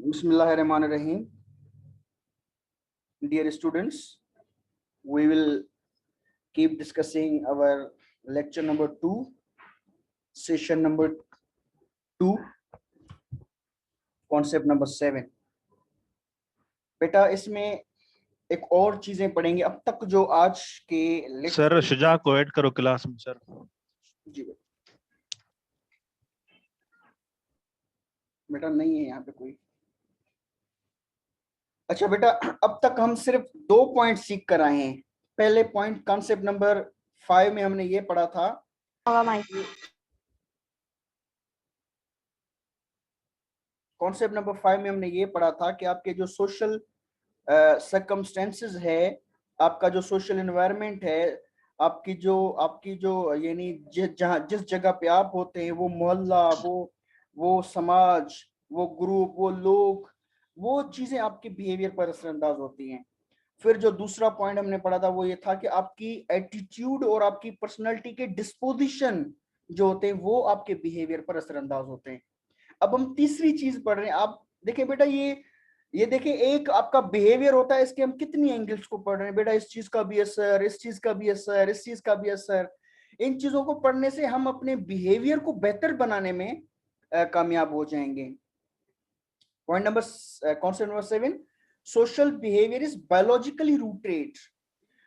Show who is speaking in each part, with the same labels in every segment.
Speaker 1: Bismillahirrahmanirrahim. Dear students, we will keep discussing our lecture number 2, session number 2, concept number 7. बेटा इसमें एक और चीजें पढ़ेंगे। अब तक जो आज के
Speaker 2: सर शुजा को ऐड करो क्लास में सर।
Speaker 1: जी बेटा नहीं है यहाँ पे कोई। अच्छा बेटा, अब तक हम सिर्फ 2 पॉइंट सीख कर आए हैं। पहले पॉइंट कॉन्सेप्ट नंबर 5 में हमने ये पढ़ा था। कॉन्सेप्ट नंबर 5 में हमने ये पढ़ा था कि आपके जो सोशल सर्कमस्टेंसेस है, आपका जो सोशल एनवायरनमेंट है, आपकी जो यानी जिस जगह पे आप होते हैं, वो मोहल्ला, वो समाज, वो ग्रुप, वो लोग, वो चीजें आपके बिहेवियर पर असरअंदाज होती हैं। फिर जो दूसरा पॉइंट हमने पढ़ा था वो ये था कि आपकी एटीट्यूड और आपकी पर्सनैलिटी के डिस्पोजिशन जो होते हैं वो आपके बिहेवियर पर असरअंदाज होते हैं। अब हम तीसरी चीज पढ़ रहे हैं। आप देखें बेटा, ये देखें, एक आपका बिहेवियर होता है, इसके हम कितनी एंगल्स को पढ़ रहे हैं बेटा। इस चीज का भी असर, इस चीज का भी असर, इस चीज का भी असर। इन चीजों को पढ़ने से हम अपने बिहेवियर को बेहतर बनाने में कामयाब हो जाएंगे। Point number concept number 7, social behaviour is biologically rooted.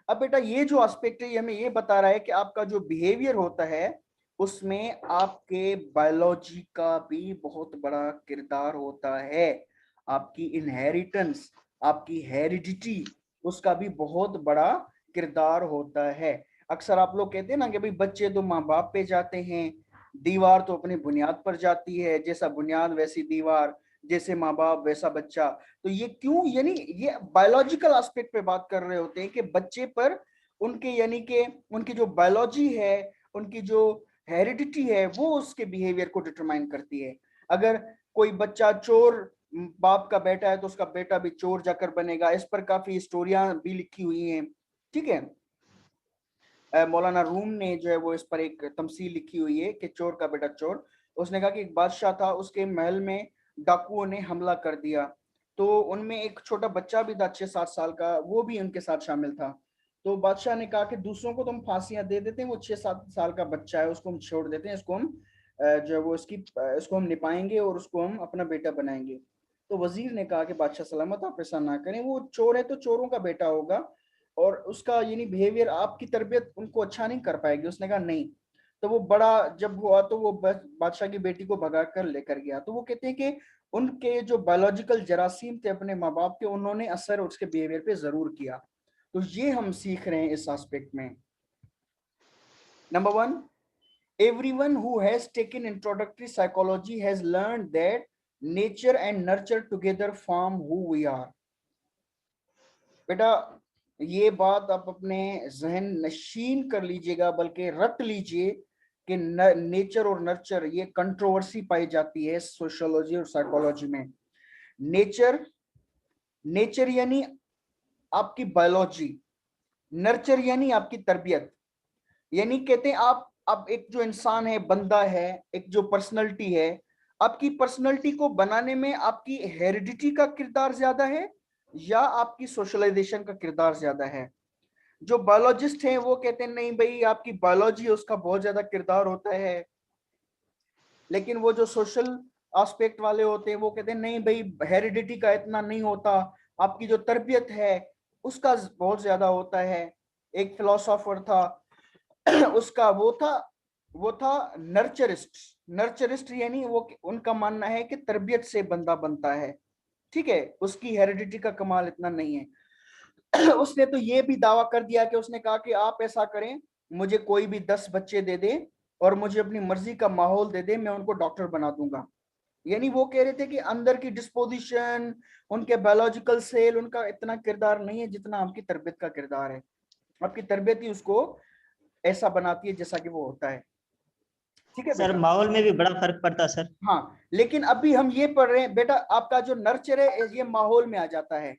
Speaker 1: अब बेटा ये जो एस्पेक्ट है ये हमें ये बता रहा है कि आपका जो बिहेवियर होता है उसमें आपके बायोलॉजी का भी बहुत बड़ा किरदार होता है। आपकी इनहेरिटेंस, आपकी हेरिडिटी, उसका भी बहुत बड़ा किरदार होता है। अक्सर आप लोग कहते हैं ना कि भाई बच्चे तो माँ बाप पे जाते हैं, दीवार तो अपनी बुनियाद पर जाती है, जैसा बुनियाद वैसी दीवार, जैसे माँ बाप वैसा बच्चा। तो ये क्यों, यानी ये बायोलॉजिकल एस्पेक्ट पे बात कर रहे होते हैं कि बच्चे पर उनके यानी कि उनकी जो बायोलॉजी है, उनकी जो हेरिडिटी है, वो उसके बिहेवियर को डिटरमाइन करती है। अगर कोई बच्चा चोर बाप का बेटा है तो उसका बेटा भी चोर जाकर बनेगा। इस पर काफी स्टोरियां भी लिखी हुई हैं, ठीक है। मौलाना रूम ने जो है वो इस पर एक तमसील लिखी हुई है कि चोर का बेटा चोर। उसने कहा कि एक बादशाह था, उसके महल में डाकुओं ने हमला कर दिया, तो उनमें एक छोटा बच्चा भी था 6-7 साल का, वो भी उनके साथ शामिल था। तो बादशाह ने कहा कि दूसरों को तो हम फांसियां दे देते हैं, वो 6-7 साल का बच्चा है, उसको हम छोड़ देते हैं, इसको हम जो है वो इसको हम निपाएंगे और उसको हम अपना बेटा बनाएंगे। तो वजीर ने कहा कि बादशाह सलामत, आप ऐसा ना करें, वो चोर है तो चोरों का बेटा होगा और उसका यानी बिहेवियर, आपकी तरबियत उनको अच्छा नहीं कर पाएगी। उसने कहा नहीं। तो वो बड़ा जब हुआ तो वो बादशाह की बेटी को भगा कर लेकर गया। तो वो कहते हैं कि उनके जो बायोलॉजिकल जरासीम थे अपने माँ बाप के, उन्होंने असर उसके बिहेवियर पे जरूर किया। तो ये हम सीख रहे हैं इस एस्पेक्ट में। Number 1, everyone who has taken introductory psychology has learned that nature and nurture together form who we are. बेटा ये बात आप अपने जहन नशीन कर लीजिएगा, बल्कि रट लीजिए कि नेचर और नर्चर, ये कंट्रोवर्सी पाई जाती है सोशियोलॉजी और साइकोलॉजी में। नेचर नेचर यानी आपकी बायोलॉजी, नर्चर यानी आपकी तरबियत। यानी कहते हैं आप एक जो इंसान है, बंदा है, एक जो पर्सनैलिटी है, आपकी पर्सनैलिटी को बनाने में आपकी हेरिडिटी का किरदार ज्यादा है या आपकी सोशलाइजेशन का किरदार ज्यादा है। जो बायोलॉजिस्ट हैं वो कहते हैं नहीं भाई, आपकी बायोलॉजी उसका बहुत ज्यादा किरदार होता है। लेकिन वो जो सोशल एस्पेक्ट वाले होते हैं वो कहते हैं नहीं भाई, हेरिडिटी का इतना नहीं होता, आपकी जो तरबियत है उसका बहुत ज्यादा होता है। एक फिलोसोफर था उसका वो था नर्चरिस्ट। नर्चरिस्ट यानी वो, उनका मानना है कि तरबियत से बंदा बनता है, ठीक है, उसकी हेरिडिटी का कमाल इतना नहीं है। उसने तो ये भी दावा कर दिया कि उसने कहा कि आप ऐसा करें, मुझे कोई भी 10 बच्चे दे दे और मुझे अपनी मर्जी का माहौल दे दे, मैं उनको डॉक्टर बना दूंगा। यानी वो कह रहे थे कि अंदर की डिस्पोजिशन, उनके बायोलॉजिकल सेल, उनका इतना किरदार नहीं है जितना आपकी तरबियत का किरदार है। आपकी तरबियत ही उसको ऐसा बनाती है जैसा कि वो होता है, ठीक है
Speaker 3: सर।
Speaker 1: बेटा।
Speaker 3: माहौल में भी बड़ा फर्क पड़ता है सर।
Speaker 1: हाँ, लेकिन अभी हम ये पढ़ रहे हैं बेटा, आपका जो नर्चर है ये माहौल में आ जाता है,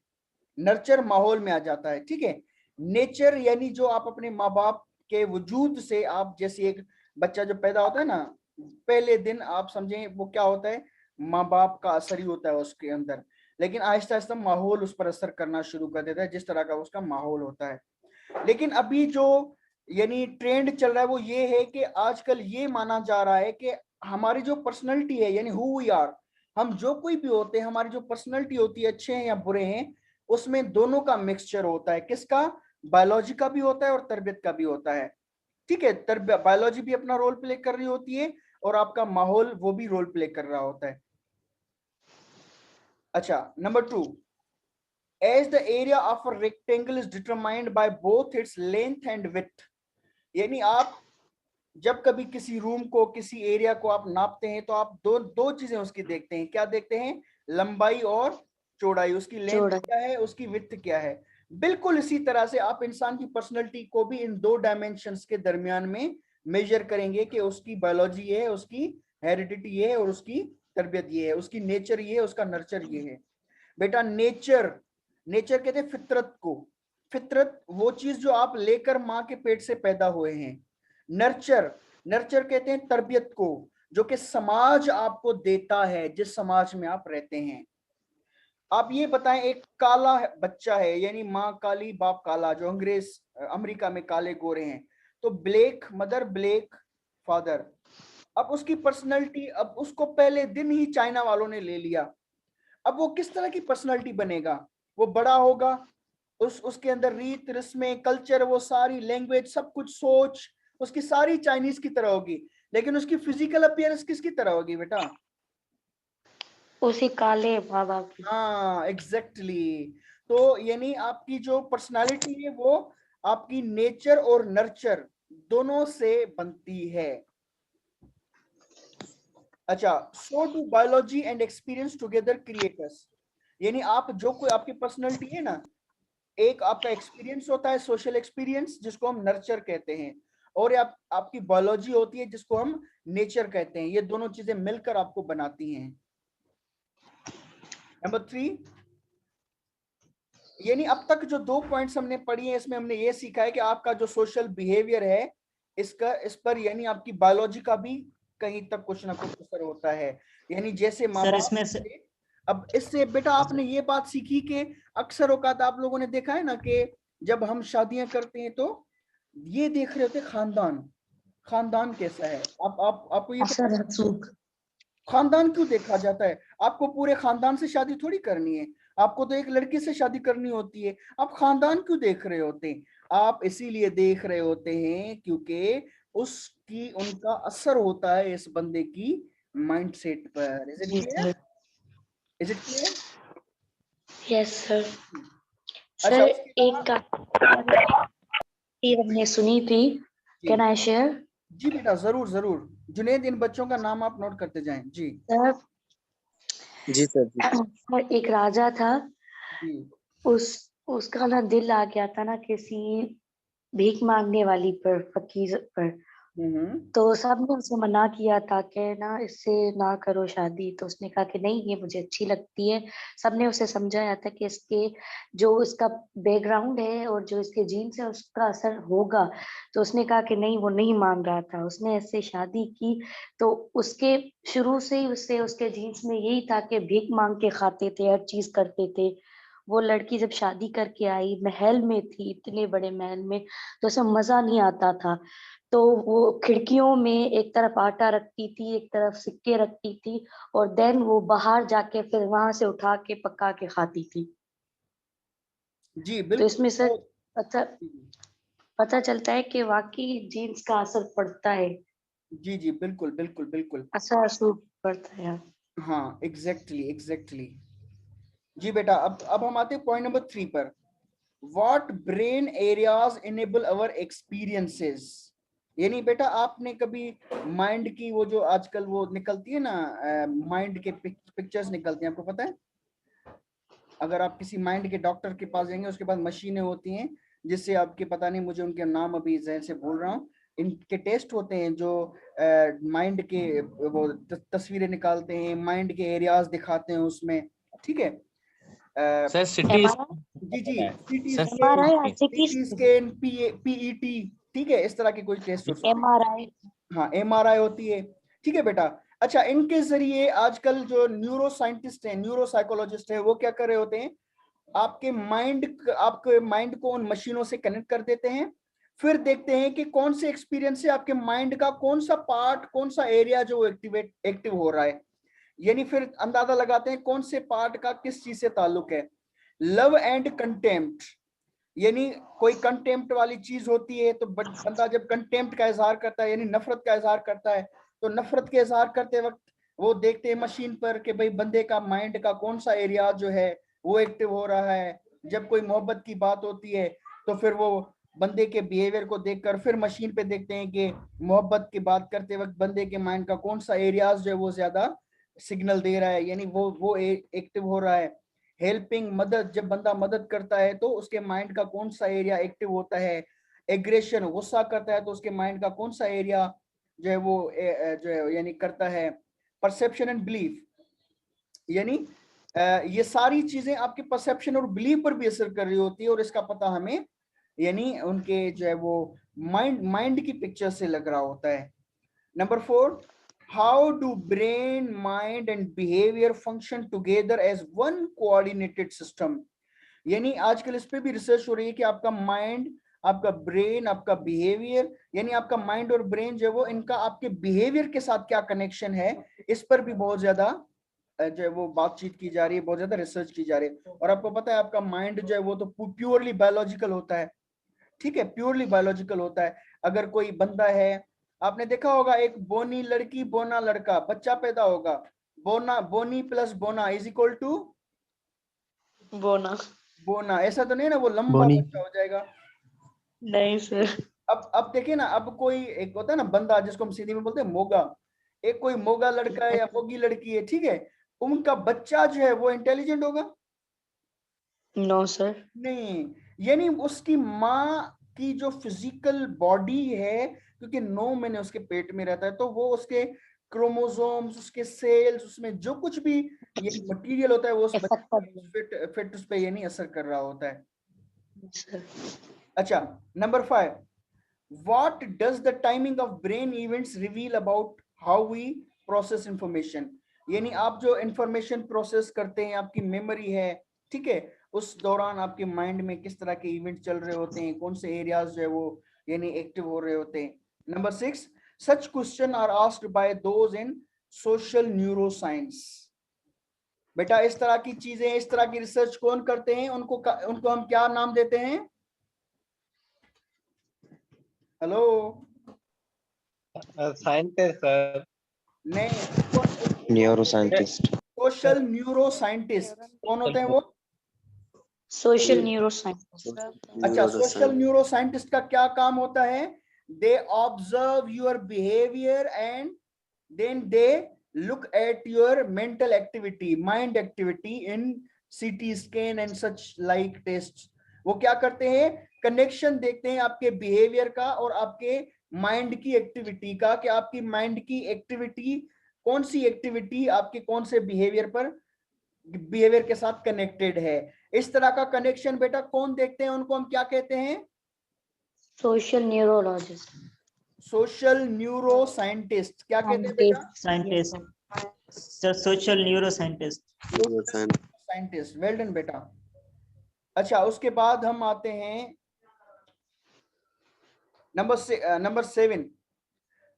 Speaker 1: नर्चर माहौल में आ जाता है, ठीक है। नेचर यानी जो आप अपने माँ बाप के वजूद से, आप जैसे एक बच्चा जो पैदा होता है ना, पहले दिन आप समझें वो क्या होता है, माँ बाप का असर ही होता है उसके अंदर, लेकिन आहिस्ता आहिस्ता माहौल उस पर असर करना शुरू कर देता है, जिस तरह का उसका माहौल होता है। लेकिन अभी जो यानी ट्रेंड चल रहा है वो ये है कि आजकल ये माना जा रहा है कि हमारी जो पर्सनैलिटी है, यानी हु वी आर, हम जो कोई भी होते हैं, हमारी जो पर्सनैलिटी होती है, अच्छे हैं या बुरे हैं, उसमें दोनों का मिक्सचर होता है। किसका? बायोलॉजी का भी होता है और तरबियत का भी होता है। ठीक है, बायोलॉजी भी अपना रोल प्ले कर रही होती है और आपका माहौल वो भी रोल प्ले कर रहा होता है। अच्छा, number 2, as the area of a rectangle is determined by both its length and width, यानी आप जब कभी किसी रूम को, किसी एरिया को आप नापते हैं तो आप दो दो चीजें उसकी देखते हैं। क्या देखते हैं? लंबाई और चौड़ाई। उसकी लेंथ
Speaker 3: जोड़ा।
Speaker 1: क्या है, उसकी विड्थ क्या है। बिल्कुल इसी तरह से आप इंसान की पर्सनैलिटी को भी इन दो डायमेंशंस के दरमियान में मेजर करेंगे कि उसकी बायोलॉजी ये है, उसकी हेरिडिटी ये है और उसकी तरबियत ये है, उसकी नेचर ये है, उसका नर्चर ये है। बेटा नेचर, नेचर कहते हैं फितरत को। फितरत वो चीज जो आप लेकर माँ के पेट से पैदा हुए हैं। नर्चर, नर्चर कहते हैं तरबियत को, जो कि समाज आपको देता है, जिस समाज में आप रहते हैं। आप ये बताएं, एक काला बच्चा है, यानी माँ काली बाप काला, जो अंग्रेज अमेरिका में काले गोरे हैं, तो ब्लैक मदर ब्लैक फादर। अब उसकी पर्सनैलिटी, अब उसको पहले दिन ही चाइना वालों ने ले लिया। अब वो किस तरह की पर्सनैलिटी बनेगा? वो बड़ा होगा, उसके अंदर रीत रस्में, कल्चर, वो सारी लैंग्वेज, सब कुछ, सोच उसकी सारी चाइनीज की तरह होगी, लेकिन उसकी फिजिकल अपीयरेंस किसकी तरह होगी बेटा?
Speaker 3: उसी काले माँ बाप की।
Speaker 1: हाँ एग्जैक्टली। तो यानी आपकी जो पर्सनालिटी है वो आपकी नेचर और नर्चर दोनों से बनती है। अच्छा, so do biology and experience together create us, यानी आप जो कोई आपकी पर्सनालिटी है ना, एक आपका एक्सपीरियंस होता है, सोशल एक्सपीरियंस, जिसको हम नर्चर कहते हैं, और आपकी बायोलॉजी होती है, जिसको हम नेचर कहते हैं। ये दोनों चीजें मिलकर आपको बनाती हैं। नंबर 3, यानी अब तक जो 2 पॉइंट्स हमने पढ़ी हैं, इसमें हमने ये सीखा है कि आपका जो सोशल बिहेवियर है, इस पर यानी आपकी बायोलॉजी का भी कहीं तक कुछ ना कुछ असर होता है। यानी जैसे माँ
Speaker 4: सर
Speaker 1: बाप,
Speaker 4: इसमें से
Speaker 1: अब इससे बेटा आपने ये बात सीखी कि अक्सर औकात आप लोगों ने देखा है ना कि जब हम शादियां करते हैं तो ये देख रहे होते खानदान, खानदान कैसा है। आप आपको ये पता है खानदान क्यों देखा जाता है? आपको पूरे खानदान से शादी थोड़ी करनी है, आपको तो एक लड़की से शादी करनी होती है। आप खानदान क्यों देख रहे होते हैं? आप इसीलिए देख रहे होते हैं क्योंकि उसकी, उनका असर होता है इस बंदे की माइंडसेट पर। इज इट
Speaker 3: जी
Speaker 1: clear?
Speaker 3: Sir.
Speaker 1: Is it clear?
Speaker 3: Yes sir.
Speaker 1: अच्छा,
Speaker 3: सर
Speaker 1: उसके
Speaker 3: एक
Speaker 1: अलावा
Speaker 3: हमने सुनी थी, कैन आई शेयर?
Speaker 1: जी बेटा, जरूर जरूर। जुनेद, इन बच्चों का नाम आप नोट करते जाएं। जी
Speaker 3: सर
Speaker 4: जी सर जी
Speaker 3: सर, एक राजा था,
Speaker 1: जी
Speaker 3: उसका ना दिल आ गया था ना किसी भीख मांगने वाली पर, फकीर पर।
Speaker 1: हम्म
Speaker 3: तो सबने उसे मना किया था कि ना इससे ना करो शादी, तो उसने कहा कि नहीं ये मुझे अच्छी लगती है। सबने उसे समझाया था कि इसके जो इसका बैकग्राउंड है और जो इसके जीन्स है उसका असर होगा, तो उसने कहा कि नहीं, वो नहीं मान रहा था। उसने ऐसे शादी की, तो उसके शुरू से ही उससे उसके जीन्स में यही था कि भीख मांग के खाते थे, हर चीज करते थे। वो लड़की जब शादी करके आई, महल में थी, इतने बड़े महल में, तो उसे मजा नहीं आता था। तो वो खिड़कियों में एक तरफ आटा रखती थी, एक तरफ सिक्के रखती थी, और देन वो बाहर जाके फिर वहां से उठा के पका के खाती थी।
Speaker 1: जी
Speaker 3: तो
Speaker 1: बिल्कुल।
Speaker 3: इसमें सर पता पता चलता है कि वाकई जीन्स का असर पड़ता है,
Speaker 1: जी जी बिल्कुल बिल्कुल बिल्कुल।
Speaker 3: असर पड़ता है।
Speaker 1: हाँ एग्जैक्टली एग्जैक्टली। जी बेटा, अब हम आते हैं पॉइंट नंबर 3 पर। What brain areas enable our experiences, यानी बेटा आपने कभी माइंड की वो जो आजकल वो निकलती है ना, माइंड के पिक्चर्स निकलती हैं, आपको पता है? अगर आप किसी माइंड के डॉक्टर के पास जाएंगे, उसके बाद मशीनें होती हैं जिससे आपके, पता नहीं मुझे उनके नाम अभी जहन से भूल रहा हूँ, इनके टेस्ट होते हैं जो माइंड के वो तस्वीरें निकालते हैं, माइंड के एरियाज दिखाते हैं उसमें। ठीक है,
Speaker 4: सर सिटी
Speaker 1: जी जी, सीटी
Speaker 4: sir
Speaker 1: scan,
Speaker 3: MRI
Speaker 1: CT scan, PET, ठीक है, इस तरह के कोई टेस्ट होते हैं।
Speaker 3: MRI।
Speaker 1: हाँ एमआरआई होती है। ठीक है बेटा, अच्छा, इनके जरिए आजकल जो न्यूरो साइंटिस्ट है, न्यूरो साइकोलॉजिस्ट है, वो क्या कर रहे होते हैं, आपके माइंड को उन मशीनों से कनेक्ट कर देते हैं, फिर देखते हैं कि कौन से एक्सपीरियंस से आपके माइंड का कौन सा पार्ट, कौन सा एरिया जो एक्टिव हो रहा है, यानी फिर अंदाजा लगाते हैं कौन से पार्ट का किस चीज से ताल्लुक है। लव एंड कंटेम्प्ट, यानी कोई कंटेम्प्ट वाली चीज होती है तो बंदा जब कंटेम्प्ट का इजहार करता है, यानी नफरत का इजहार करता है, तो नफरत के इजहार करते वक्त वो देखते हैं मशीन पर कि भाई बंदे का माइंड का कौन सा एरिया जो है वो एक्टिव हो रहा है। जब कोई मोहब्बत की बात होती है तो फिर वो बंदे के बिहेवियर को देखकर फिर मशीन पे देखते हैं कि मोहब्बत की बात करते वक्त बंदे के माइंड का कौन सा एरियाज जो है वो ज्यादा सिग्नल दे रहा है, यानी वो एक्टिव हो रहा है। हेल्पिंग, मदद, जब बंदा मदद करता है तो उसके माइंड का कौन सा एरिया एक्टिव होता है। एग्रेशन, गुस्सा करता है तो उसके माइंड का कौन सा एरिया जो है वो जो है यानी करता है। परसेप्शन एंड बिलीफ, यानी ये सारी चीजें आपके परसेप्शन और बिलीफ पर भी असर कर रही होती है, और इसका पता हमें यानी उनके जो है वो माइंड की पिक्चर से लग रहा होता है। Number 4, how do brain, mind and behavior function together as one coordinated system। यानी आजकल इस पे भी रिसर्च हो रही है कि आपका माइंड, आपका ब्रेन, आपका बिहेवियर, यानी आपका माइंड और ब्रेन जो है वो इनका आपके बिहेवियर के साथ क्या कनेक्शन है, इस पर भी बहुत ज्यादा जो है वो बातचीत की जा रही है, बहुत ज्यादा रिसर्च की जा रही है। और आपको पता है आपका माइंड जो है वो तो प्योरली बायोलॉजिकल होता है, ठीक है, प्योरली बायोलॉजिकल होता है। अगर कोई बंदा है, आपने देखा होगा एक बोनी लड़की बोना लड़का, बच्चा पैदा होगा, बोना, बोनी प्लस बोना इज इक्वल टू
Speaker 3: बोना।
Speaker 1: बोना, ऐसा तो नहीं ना वो लंबा
Speaker 2: बोनी।
Speaker 1: बच्चा हो जाएगा।
Speaker 3: नहीं सर।
Speaker 1: अब देखिए ना, अब कोई एक होता है ना बंदा जिसको हम सीधी में बोलते हैं मोगा, एक कोई मोगा लड़का है या मोगी लड़की है, ठीक है, उनका बच्चा जो है वो इंटेलिजेंट होगा?
Speaker 3: No sir.
Speaker 1: नहीं, यानी उसकी माँ की जो फिजिकल बॉडी है, क्योंकि 9 महीने उसके पेट में रहता है, तो वो उसके क्रोमोसोम्स, उसके सेल्स, उसमें जो कुछ भी ये मटेरियल होता है वो उस बच्चे फिट उस पे यानी असर कर रहा होता है। अच्छा, number 5, what does the timing of brain events reveal about how we process information। यानी आप जो इंफॉर्मेशन प्रोसेस करते हैं, आपकी मेमोरी है, ठीक है, उस दौरान आपके माइंड में किस तरह के इवेंट चल रहे होते हैं, कौन से एरियाज जो है वो यानी एक्टिव हो रहे होते हैं। Number 6, such question are asked by those in social neuroscience. बेटा इस तरह की चीजें, इस तरह की रिसर्च कौन करते हैं, उनको हम क्या नाम देते हैं? Hello,
Speaker 4: scientist sir.
Speaker 1: नहीं,
Speaker 4: neuro scientist.
Speaker 1: Social neuro scientist कौन होते हैं वो?
Speaker 3: Social neuro science.
Speaker 1: अच्छा, सोशल न्यूरो साइंटिस्ट का क्या काम होता है? They observe your behaviour and then they look at your mental activity, mind activity in CT scan and such like test. वो क्या करते हैं? कनेक्शन देखते हैं आपके बिहेवियर का और आपके माइंड की एक्टिविटी का, कि आपकी माइंड की एक्टिविटी, कौन सी एक्टिविटी आपके कौन से बिहेवियर के साथ कनेक्टेड है। इस तरह का कनेक्शन बेटा कौन देखते हैं, उनको हम क्या कहते हैं?
Speaker 3: Social neurologist.
Speaker 1: Social neuro scientist क्या कहते हैं बेटा?
Speaker 5: Scientist sir, social neuro scientist.
Speaker 1: Scientist, well done बेटा। अच्छा, उसके बाद हम आते हैं number 7,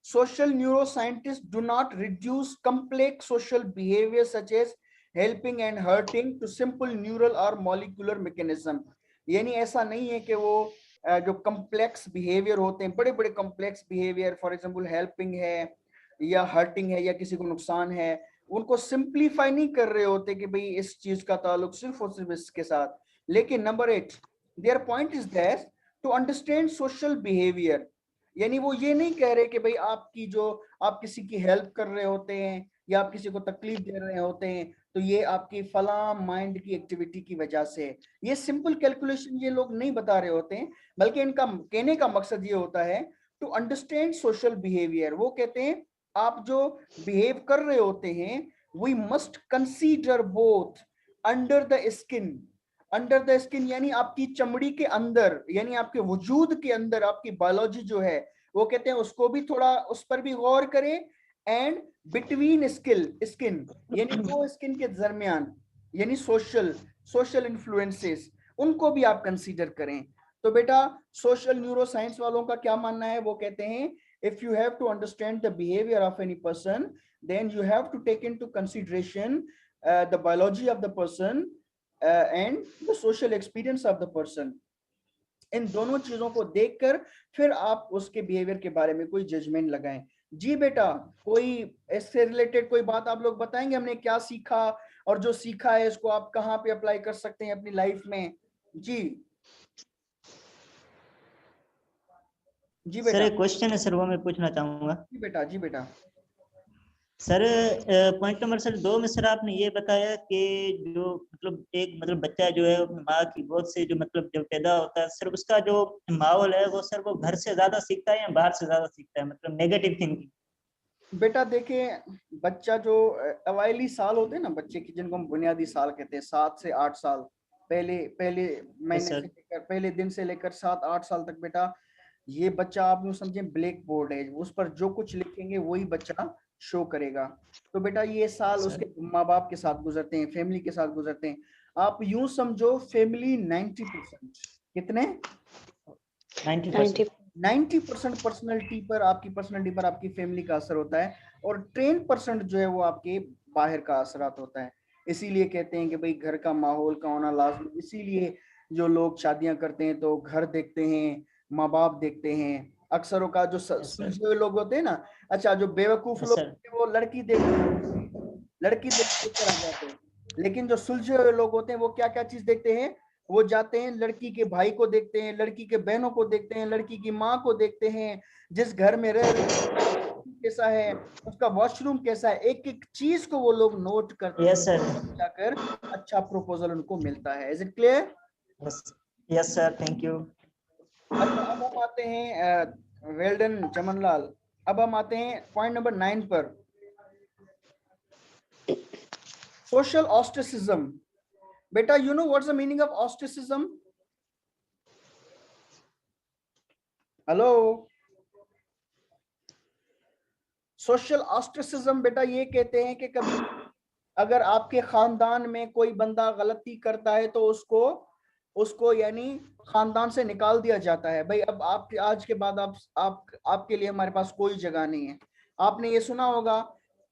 Speaker 1: social neuroscientists do not reduce complex social behavior such as helping and hurting to simple neural or molecular mechanism। यानी ऐसा नहीं है कि वो जो कम्प्लेक्स बिहेवियर होते हैं, बड़े बड़े complex behaviour, for example helping है या हर्टिंग है या किसी को नुकसान है, उनको सिंप्लीफाई नहीं कर रहे होते कि भाई इस चीज का ताल्लुक सिर्फ और सिर्फ इसके साथ। लेकिन number 8, their point is that to understand social behaviour, यानी वो ये नहीं कह रहे कि भाई आपकी जो आप किसी की हेल्प कर रहे होते हैं या आप किसी को तकलीफ दे रहे होते हैं तो ये आपकी फला माइंड की एक्टिविटी की वजह से। ये सिंपल कैलकुलेशन ये लोग नहीं बता रहे होते हैं, बल्कि इनका कहने का मकसद ये होता है टू अंडरस्टैंड सोशल बिहेवियर। वो कहते हैं आप जो बिहेव कर रहे होते हैं, we must consider both under the skin. Under the skin यानी आपकी चमड़ी के अंदर, यानी आपके वजूद के अंदर आपकी बायोलॉजी जो है, वो कहते हैं उसको भी थोड़ा, उस पर भी गौर करें, एंड बिटवीन स्किन यानी दो स्किन के दरमियान, यानी सोशल इन्फ्लुएंसेस, उनको भी आप कंसीडर करें। तो बेटा सोशल न्यूरोसाइंस वालों का क्या मानना है, वो कहते हैं if you have to understand the behavior of any person, then you have to take into consideration the biology of the person and the social experience of the person. इन दोनों चीजों को देखकर फिर आप उसके बिहेवियर के बारे में कोई जजमेंट लगाएं। जी बेटा, कोई इससे रिलेटेड कोई बात आप लोग बताएंगे, हमने क्या सीखा और जो सीखा है इसको आप कहाँ पे अप्लाई कर सकते हैं अपनी लाइफ में? जी जी
Speaker 5: सर
Speaker 1: बेटा।
Speaker 5: एक क्वेश्चन है सर, वो मैं पूछना चाहूंगा।
Speaker 1: जी बेटा, जी बेटा।
Speaker 5: सर पॉइंट नंबर सर 2 में सर आपने ये बताया कि जो मतलब एक मतलब बच्चा जो है अपनी माँ की गोद से जो मतलब जब पैदा होता है सर, उसका जो माहौल है वो सर वो घर से ज्यादा सीखता है या बाहर से ज्यादा सीखता है, मतलब नेगेटिव थिंकिंग?
Speaker 1: बेटा देखिए, बच्चा जो अवाइली साल होते हैं ना बच्चे की, जिनको हम बुनियादी साल कहते हैं, 7 से 8 साल, पहले महीने से लेकर पहले दिन से लेकर 7-8 साल तक, बेटा ये बच्चा आप यूं समझे ब्लैक बोर्ड है, उस पर जो कुछ लिखेंगे वही बच्चा शो करेगा। तो बेटा ये साल उसके माँ बाप के साथ गुजरते हैं, फैमिली के साथ गुजरते हैं। आप यूं समझो फैमिली 90%, कितने 90% पर्सनैलिटी पर, आपकी फैमिली का असर होता है, और 10% जो है वो आपके बाहर का असरात होता है। इसीलिए कहते हैं कि भाई घर का माहौल का होना लाजमी। इसीलिए जो लोग शादियां करते हैं तो घर देखते हैं, माँ बाप देखते हैं। अक्सरों का जो सुलझे हुए लोग होते हैं ना, अच्छा जो बेवकूफ लोग होते हैं वो लड़की देख कर आ जाते हैं, लेकिन जो सुलझे हुए लोग होते हैं वो क्या क्या चीज देखते हैं, वो जाते हैं लड़की के भाई को देखते हैं, लड़की के बहनों को देखते हैं, लड़की की माँ को देखते हैं, जिस घर में रह कैसा है, उसका वॉशरूम कैसा है, एक एक चीज को वो लोग नोट करते हैं, जाकर अच्छा प्रपोजल उनको मिलता है। Is it clear?
Speaker 5: Yes sir, thank you.
Speaker 1: अच्छा अब हम आते हैं, वेल डन चमनलाल। अब हम आते हैं पॉइंट नंबर 9 पर, सोशल ऑस्ट्रिसिज्म। बेटा you know what's the meaning of ostracism? Hello, social ostracism बेटा ये कहते हैं कि कभी अगर आपके खानदान में कोई बंदा गलती करता है तो उसको यानी खानदान से निकाल दिया जाता है। भाई अब आप आज के बाद आपके लिए हमारे पास कोई जगह नहीं है। आपने ये सुना होगा,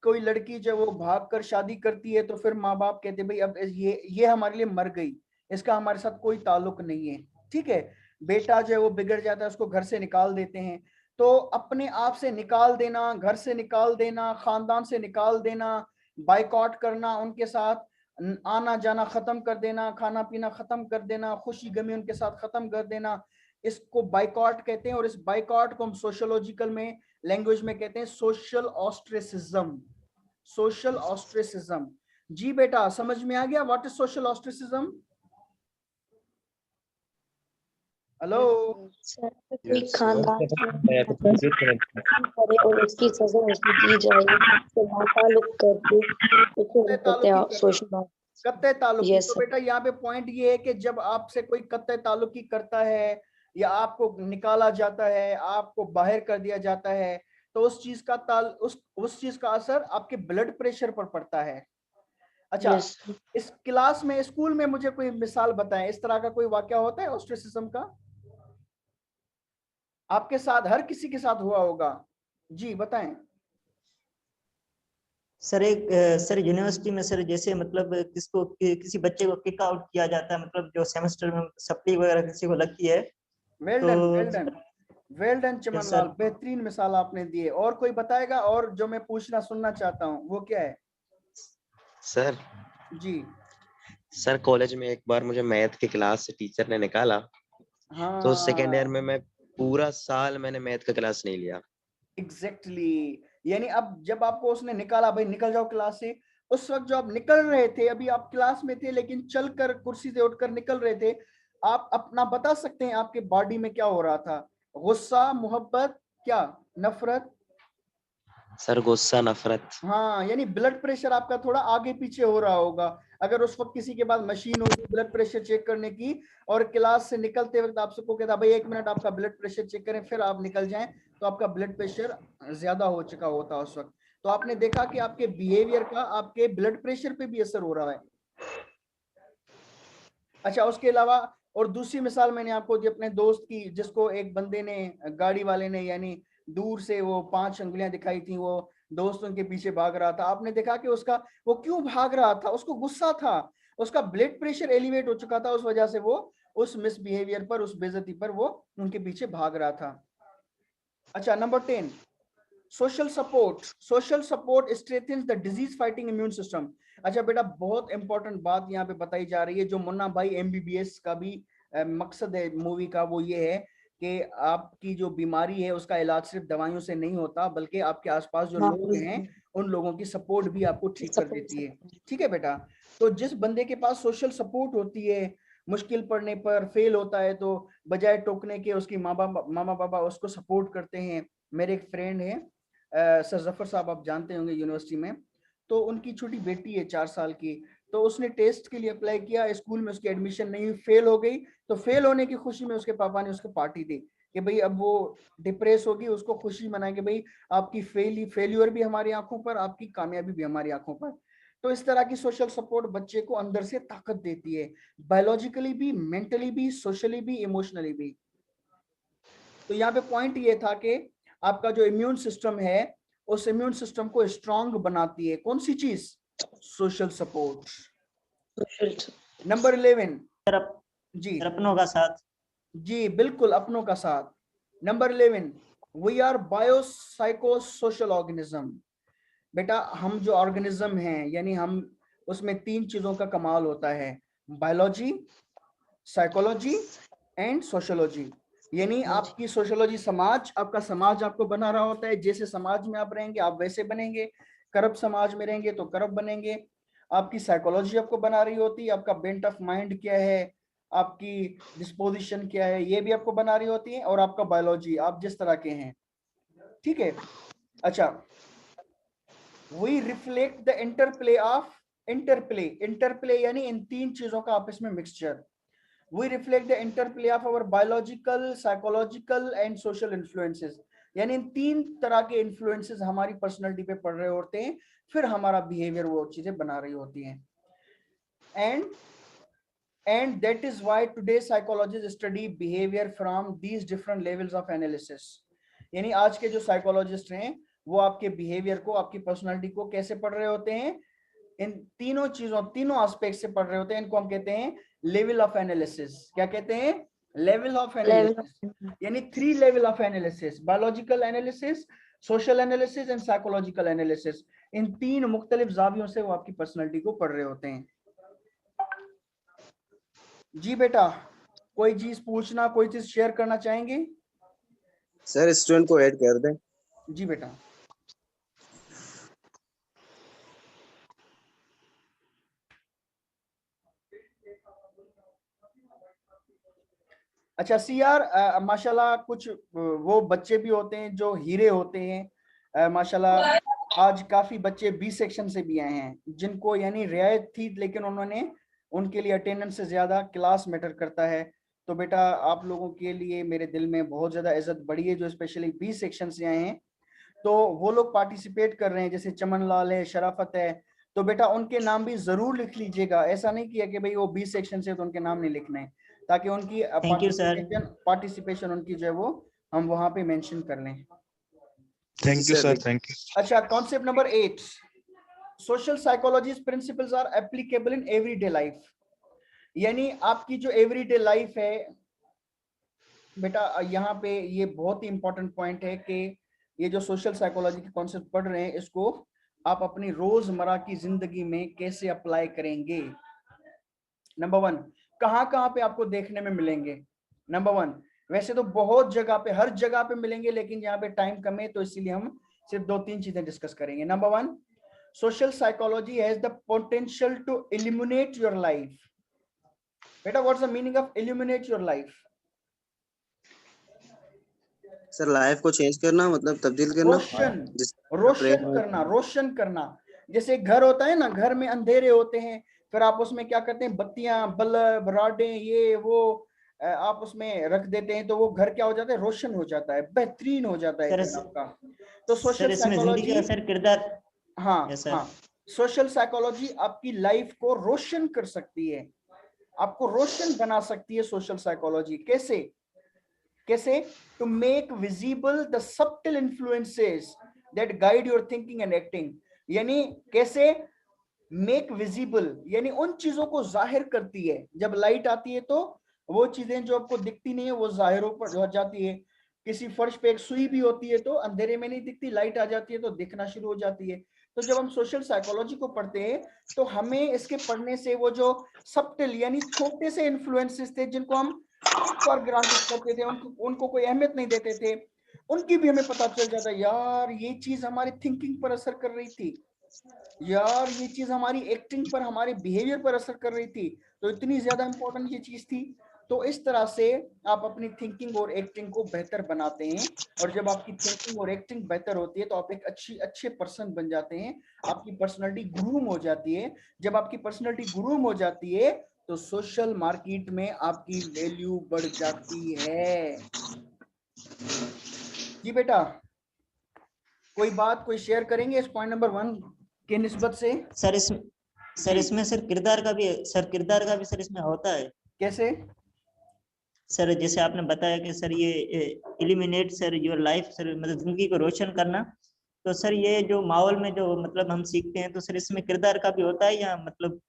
Speaker 1: कोई लड़की जब वो भाग कर शादी करती है तो फिर माँ बाप कहते भाई अब ये हमारे लिए मर गई, इसका हमारे साथ कोई ताल्लुक नहीं है। ठीक है, बेटा जो है वो बिगड़ जाता है, उसको घर से निकाल देते हैं। तो अपने आप से निकाल देना, घर से निकाल देना, खानदान से निकाल देना, बाइकआउट करना, उनके साथ आना जाना खत्म कर देना, खाना पीना खत्म कर देना, खुशी गमी उनके साथ खत्म कर देना, इसको बाइकआउट कहते हैं। और इस बाइकआउट को हम सोशियोलॉजिकल में लैंग्वेज में कहते हैं सोशल ऑस्ट्रेसिज्म। सोशल ऑस्ट्रेसिज्म। जी बेटा समझ में आ गया व्हाट इज सोशल ऑस्ट्रेसिज्म? हेलो
Speaker 3: कोई खानदान करे और उसकी सजा उसको दी जाए, उससे ताल्लुक करके
Speaker 1: कत्ते ताल्लुकी। तो बेटा यहाँ पे पॉइंट ये है कि जब आपसे कोई कत्ते ताल्लुकी करता है या आपको निकाला जाता है, आपको बाहर कर दिया जाता है, तो उस चीज का असर आपके ब्लड प्रेशर पर पड़ता है। अच्छा इस क्लास में, स्कूल में मुझे कोई मिसाल बताएं, इस तरह का कोई वाकया होता है ऑस्ट्रिसिज्म का? आपके साथ, हर किसी के साथ हुआ होगा। जी बताएं।
Speaker 5: सर एक सर यूनिवर्सिटी में सर जैसे मतलब किसी बच्चे को किक आउट किया जाता है, मतलब जो सेमेस्टर में सप्ली वगैरह किसी को लगती है।
Speaker 1: वेल डन चमनलाल, बेहतरीन मिसाल आपने दी है। और कोई बताएगा? और जो मैं पूछना सुनना चाहता हूँ वो क्या है?
Speaker 4: सर
Speaker 1: जी
Speaker 4: सर, कॉलेज में एक बार मुझे मैथ की क्लास से टीचर ने निकाला।
Speaker 1: हाँ,
Speaker 4: तो सेकेंड ईयर में मैं पूरा साल मैंने मैथ का क्लास नहीं लिया।
Speaker 1: एग्जैक्टली यानी अब जब आपको उसने निकाला, भाई निकल जाओ क्लास से, उस वक्त जो आप निकल रहे थे, अभी आप क्लास में थे लेकिन चलकर कुर्सी से उठकर निकल रहे थे, आप अपना बता सकते हैं आपके बॉडी में क्या हो रहा था? गुस्सा, मोहब्बत, क्या नफरत?
Speaker 4: सर गुस्सा, नफरत।
Speaker 1: हाँ, यानी ब्लड प्रेशर आपका थोड़ा आगे पीछे हो रहा होगा। अगर उस वक्त किसी के पास मशीन होगी ब्लड प्रेशर चेक करने की, और क्लास से निकलते वक्त आपसे को कहता भाई 1 मिनट आपका ब्लड प्रेशर चेक करें, फिर आप निकल जाएं, तो आपका ब्लड प्रेशर ज्यादा हो चुका होता उस वक्त। तो आपने देखा कि आपके बिहेवियर का आपके ब्लड प्रेशर पे भी असर हो रहा है। अच्छा, उसके अलावा और दूसरी मिसाल मैंने आपको दी अपने दोस्त की, जिसको एक बंदे ने, गाड़ी वाले ने, यानी दूर से वो 5 अंगुलियां दिखाई थी, वो दोस्त उनके पीछे भाग रहा था। आपने देखा कि उसका, वो क्यों भाग रहा था? उसको गुस्सा था, उसका ब्लड प्रेशर एलिवेट हो चुका था, उस वजह से वो उस मिसबिहेवियर पर, उस बेइज्जती पर वो उनके पीछे भाग रहा था। अच्छा, number 10, social support. Social support strengthens the disease fighting immune system. अच्छा बेटा, बहुत इंपॉर्टेंट बात यहाँ पे बताई जा रही है, जो मुन्ना भाई एमबीबीएस का भी मकसद है मूवी का, वो ये है कि आपकी जो बीमारी है उसका इलाज सिर्फ दवाइयों से नहीं होता, बल्कि आपके आसपास जो लोग हैं उन लोगों की सपोर्ट भी आपको ठीक कर देती है। ठीक है बेटा, तो जिस बंदे के पास सोशल सपोर्ट होती है, मुश्किल पड़ने पर, फेल होता है, तो बजाय टोकने के उसकी मामा बाबा उसको सपोर्ट करते हैं। मेरे एक फ्रेंड है सर जफर साहब, आप जानते होंगे यूनिवर्सिटी में, तो उनकी छोटी बेटी है 4 साल की, तो उसने टेस्ट के लिए अप्लाई किया, स्कूल में उसकी एडमिशन नहीं हुई, फेल हो गई, तो फेल होने की खुशी में उसके पापा ने उसको पार्टी दी कि भाई अब वो डिप्रेस होगी, उसको खुशी मनाएंगे, भाई आपकी फेल्यूर भी हमारी आंखों पर, आपकी कामयाबी भी हमारी आंखों पर। तो इस तरह की सोशल सपोर्ट बच्चे को अंदर से ताकत देती है, बायोलॉजिकली भी, मेंटली भी, सोशली भी, इमोशनली भी। तो यहाँ पे पॉइंट ये था कि आपका जो इम्यून सिस्टम है, उस इम्यून सिस्टम को स्ट्रांग बनाती है कौन सी चीज? Social support. नंबर 11 जी,
Speaker 5: अपनों का साथ।
Speaker 1: जी बिल्कुल, अपनों का साथ। Number 11, we are biopsycho social organism. बेटा, हम जो ऑर्गेनिज्म हैं, यानी हम, उसमें 3 चीजों का कमाल होता है, बायोलॉजी, साइकोलॉजी एंड सोशोलॉजी। यानी आपकी सोशोलॉजी, समाज, आपका समाज आपको बना रहा होता है, जैसे समाज में आप रहेंगे आप वैसे बनेंगे, करप्ट समाज में रहेंगे तो करप्ट बनेंगे। आपकी साइकोलॉजी आपको बना रही होती है, आपका बेंट ऑफ माइंड क्या है, आपकी डिस्पोजिशन क्या है, ये भी आपको बना रही होती है, और आपका बायोलॉजी, आप जिस तरह के हैं। ठीक है। अच्छा, वी रिफ्लेक्ट द इंटरप्ले यानी इन 3 चीजों का आपस में mixture. We reflect the interplay of our biological, psychological and social influences. यानी इन 3 तरह के इन्फ्लुएंसेस हमारी पर्सनालिटी पे पड़ रहे होते हैं, फिर हमारा बिहेवियर वो चीजें बना रही होती हैं। And that is why today psychologists study behavior from these different levels of analysis. यानी आज के जो साइकोलॉजिस्ट हैं वो आपके बिहेवियर को, आपकी पर्सनालिटी को कैसे पढ़ रहे होते हैं? इन तीनों चीजों, तीनों एस्पेक्ट से पढ़ रहे होते हैं। इनको हम कहते हैं लेवल ऑफ एनालिसिस। क्या कहते हैं? Level of analysis. यानी 3 level of analysis, biological analysis, social analysis and psychological analysis. इन 3 मुख्तलिफ जावियों से वो आपकी पर्सनालिटी को पढ़ रहे होते हैं। जी बेटा, कोई चीज पूछना, कोई चीज शेयर करना चाहेंगे?
Speaker 6: सर स्टूडेंट को ऐड कर दें।
Speaker 1: जी बेटा। अच्छा सीआर, माशाल्लाह कुछ वो बच्चे भी होते हैं जो हीरे होते हैं, माशाल्लाह आज काफी बच्चे बी सेक्शन से भी आए हैं, जिनको यानी रियायत थी, लेकिन उन्होंने, उनके लिए अटेंडेंस से ज्यादा क्लास मैटर करता है। तो बेटा आप लोगों के लिए मेरे दिल में बहुत ज्यादा इज्जत बढ़ी है, जो स्पेशली बी सेक्शन से आए हैं। तो वो लोग पार्टिसिपेट कर रहे हैं, जैसे चमन लाल है, शराफत है, तो बेटा उनके नाम भी जरूर लिख लीजिएगा। ऐसा नहीं किया कि भाई वो बी सेक्शन से तो उनके नाम नहीं लिखने हैं, ताकि उनकी पार्टिसिपेशन उनकी जो है वो हम वहां पे मेंशन कर लें।
Speaker 2: Thank you sir, thank you.
Speaker 1: अच्छा, concept number 8, social psychology's principles are applicable in everyday life. यानी आपकी जो एवरीडे लाइफ है बेटा, यहाँ पे ये बहुत ही इंपॉर्टेंट पॉइंट है कि ये जो सोशल साइकोलॉजी के कॉन्सेप्ट पढ़ रहे हैं, इसको आप अपनी रोजमर्रा की जिंदगी में कैसे अप्लाई करेंगे। नंबर 1, कहाँ पे आपको देखने में मिलेंगे? नंबर 1, वैसे तो बहुत जगह पे, हर जगह पे मिलेंगे, लेकिन यहाँ पे टाइम कम है तो इसीलिए हम सिर्फ 2-3 चीजें डिस्कस करेंगे। Number 1, social psychology has the potential to illuminate your life. बेटा what's the meaning of illuminate your life?
Speaker 6: Sir life को चेंज करना, मतलब तब्दील करना,
Speaker 1: रोशन करना। जैसे घर होता है ना, घर में अंधेरे होते हैं, फिर आप उसमें क्या करते हैं, बत्तियां, बल्ब, राडें, ये वो आप उसमें रख देते हैं तो वो घर क्या हो जाता है, रोशन हो जाता है, बेहतरीन हो जाता है
Speaker 5: सर
Speaker 1: घर आपका। तो
Speaker 5: सर
Speaker 1: सोशल
Speaker 5: इसमें जिंदगी
Speaker 1: साइकोलॉजी,
Speaker 5: का सर किरदार।
Speaker 1: हाँ
Speaker 5: यस सर।
Speaker 1: हाँ, सोशल साइकोलॉजी आपकी लाइफ को रोशन कर सकती है, आपको रोशन बना सकती है सोशल साइकोलॉजी। कैसे? कैसे? To make visible the subtle influences that guide your thinking and acting. यानी कैसे? मेक विजिबल यानी उन चीजों को जाहिर करती है। जब लाइट आती है तो वो चीजें जो आपको दिखती नहीं है वो जाहिर हो जाती है। किसी फर्श पे एक सुई भी होती है तो अंधेरे में नहीं दिखती, लाइट आ जाती है तो दिखना शुरू हो जाती है। तो जब हम सोशल साइकोलॉजी को पढ़ते हैं तो हमें इसके पढ़ने से वो जो सबटल यानी छोटे से इन्फ्लुएंसेस थे जिनको हम फॉर ग्रांटेड करते थे, उनको कोई अहमियत नहीं देते थे, उनकी भी हमें पता चल जाता है, यार ये चीज हमारी थिंकिंग पर असर कर रही थी, यार ये चीज हमारी एक्टिंग पर, हमारे बिहेवियर पर असर कर रही थी, तो इतनी ज्यादा इंपॉर्टेंट ये चीज थी। तो इस तरह से आप अपनी थिंकिंग और एक्टिंग को बेहतर बनाते हैं, और जब आपकी थिंकिंग और एक्टिंग बेहतर होती है तो आप एक अच्छे पर्सन बन जाते हैं, आपकी पर्सनालिटी ग्रूम हो जाती है। जब आपकी पर्सनालिटी ग्रूम हो जाती है तो सोशल मार्केट में आपकी वैल्यू बढ़ जाती है। जी बेटा, कोई बात कोई शेयर करेंगे इस पॉइंट नंबर 1 के निस्बत से?
Speaker 5: सर इसमें सर किरदार का भी सर इसमें होता है।
Speaker 1: कैसे?
Speaker 5: सर जैसे आपने बताया कि सर ये eliminate sir your life, sir मतलब जिंदगी को रोशन करना, तो सर ये जो माहौल में जो मतलब हम सीखते हैं तो सर इसमें किरदार का भी होता है, या मतलब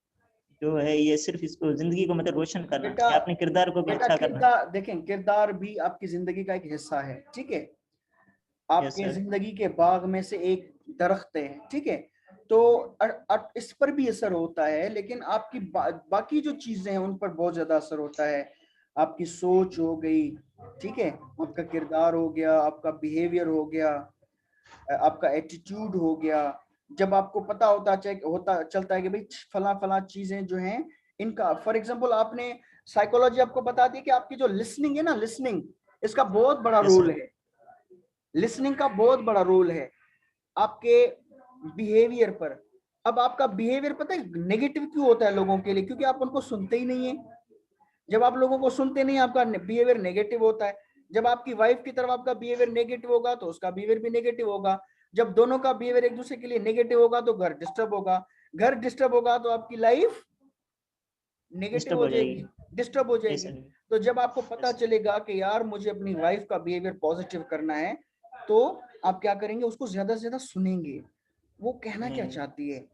Speaker 5: जो है ये सिर्फ इसको जिंदगी को मतलब रोशन करना
Speaker 1: बेटा,
Speaker 5: या अपने किरदार को भी अच्छा करना?
Speaker 1: किरदार देखें, किरदार भी आपकी जिंदगी का एक हिस्सा है, ठीक है?
Speaker 5: यस
Speaker 1: आपके
Speaker 5: सर।
Speaker 1: जिंदगी के बाग में से एक दरख्त है, ठीक है? तो इस पर भी असर होता है, लेकिन आपकी बाकी जो चीजें हैं उन पर बहुत ज्यादा असर होता है। आपकी सोच हो गई, ठीक है, आपका किरदार हो गया, आपका बिहेवियर हो गया, आपका एटीट्यूड हो गया। जब आपको पता होता चलता है कि भाई फला फला चीजें जो हैं इनका, फॉर एग्जांपल आपने साइकोलॉजी आपको बता दी कि आपकी जो लिसनिंग है ना, लिसनिंग, इसका बहुत बड़ा
Speaker 5: यस
Speaker 1: रोल
Speaker 5: सर।
Speaker 1: है, लिसनिंग का बहुत बड़ा रोल है आपके बिहेवियर पर। अब आपका बिहेवियर पता है नेगेटिव क्यों होता है लोगों के लिए? क्योंकि आप उनको सुनते ही नहीं है। जब आप लोगों को सुनते नहीं, आपका बिहेवियर नेगेटिव होता है। जब आपकी वाइफ की तरफ आपका बिहेवियर नेगेटिव होगा तो उसका बिहेवियर भी नेगेटिव होगा। जब दोनों का बिहेवियर एक दूसरे के लिए नेगेटिव होगा तो घर डिस्टर्ब होगा, घर डिस्टर्ब होगा तो आपकी लाइफ नेगेटिव
Speaker 5: डिस्टर्ब
Speaker 1: हो
Speaker 5: हो
Speaker 1: जाएगी,
Speaker 5: जाएगी।
Speaker 1: डिस्टर्ब हो
Speaker 5: यस
Speaker 1: जाएगी।
Speaker 5: सर।
Speaker 1: तो जब आपको पता चलेगा कि यार मुझे अपनी वाइफ का बिहेवियर पॉजिटिव करना है, तो आप क्या करेंगे? उसको ज्यादा से ज्यादा सुनेंगे, वो कहना क्या चाहती है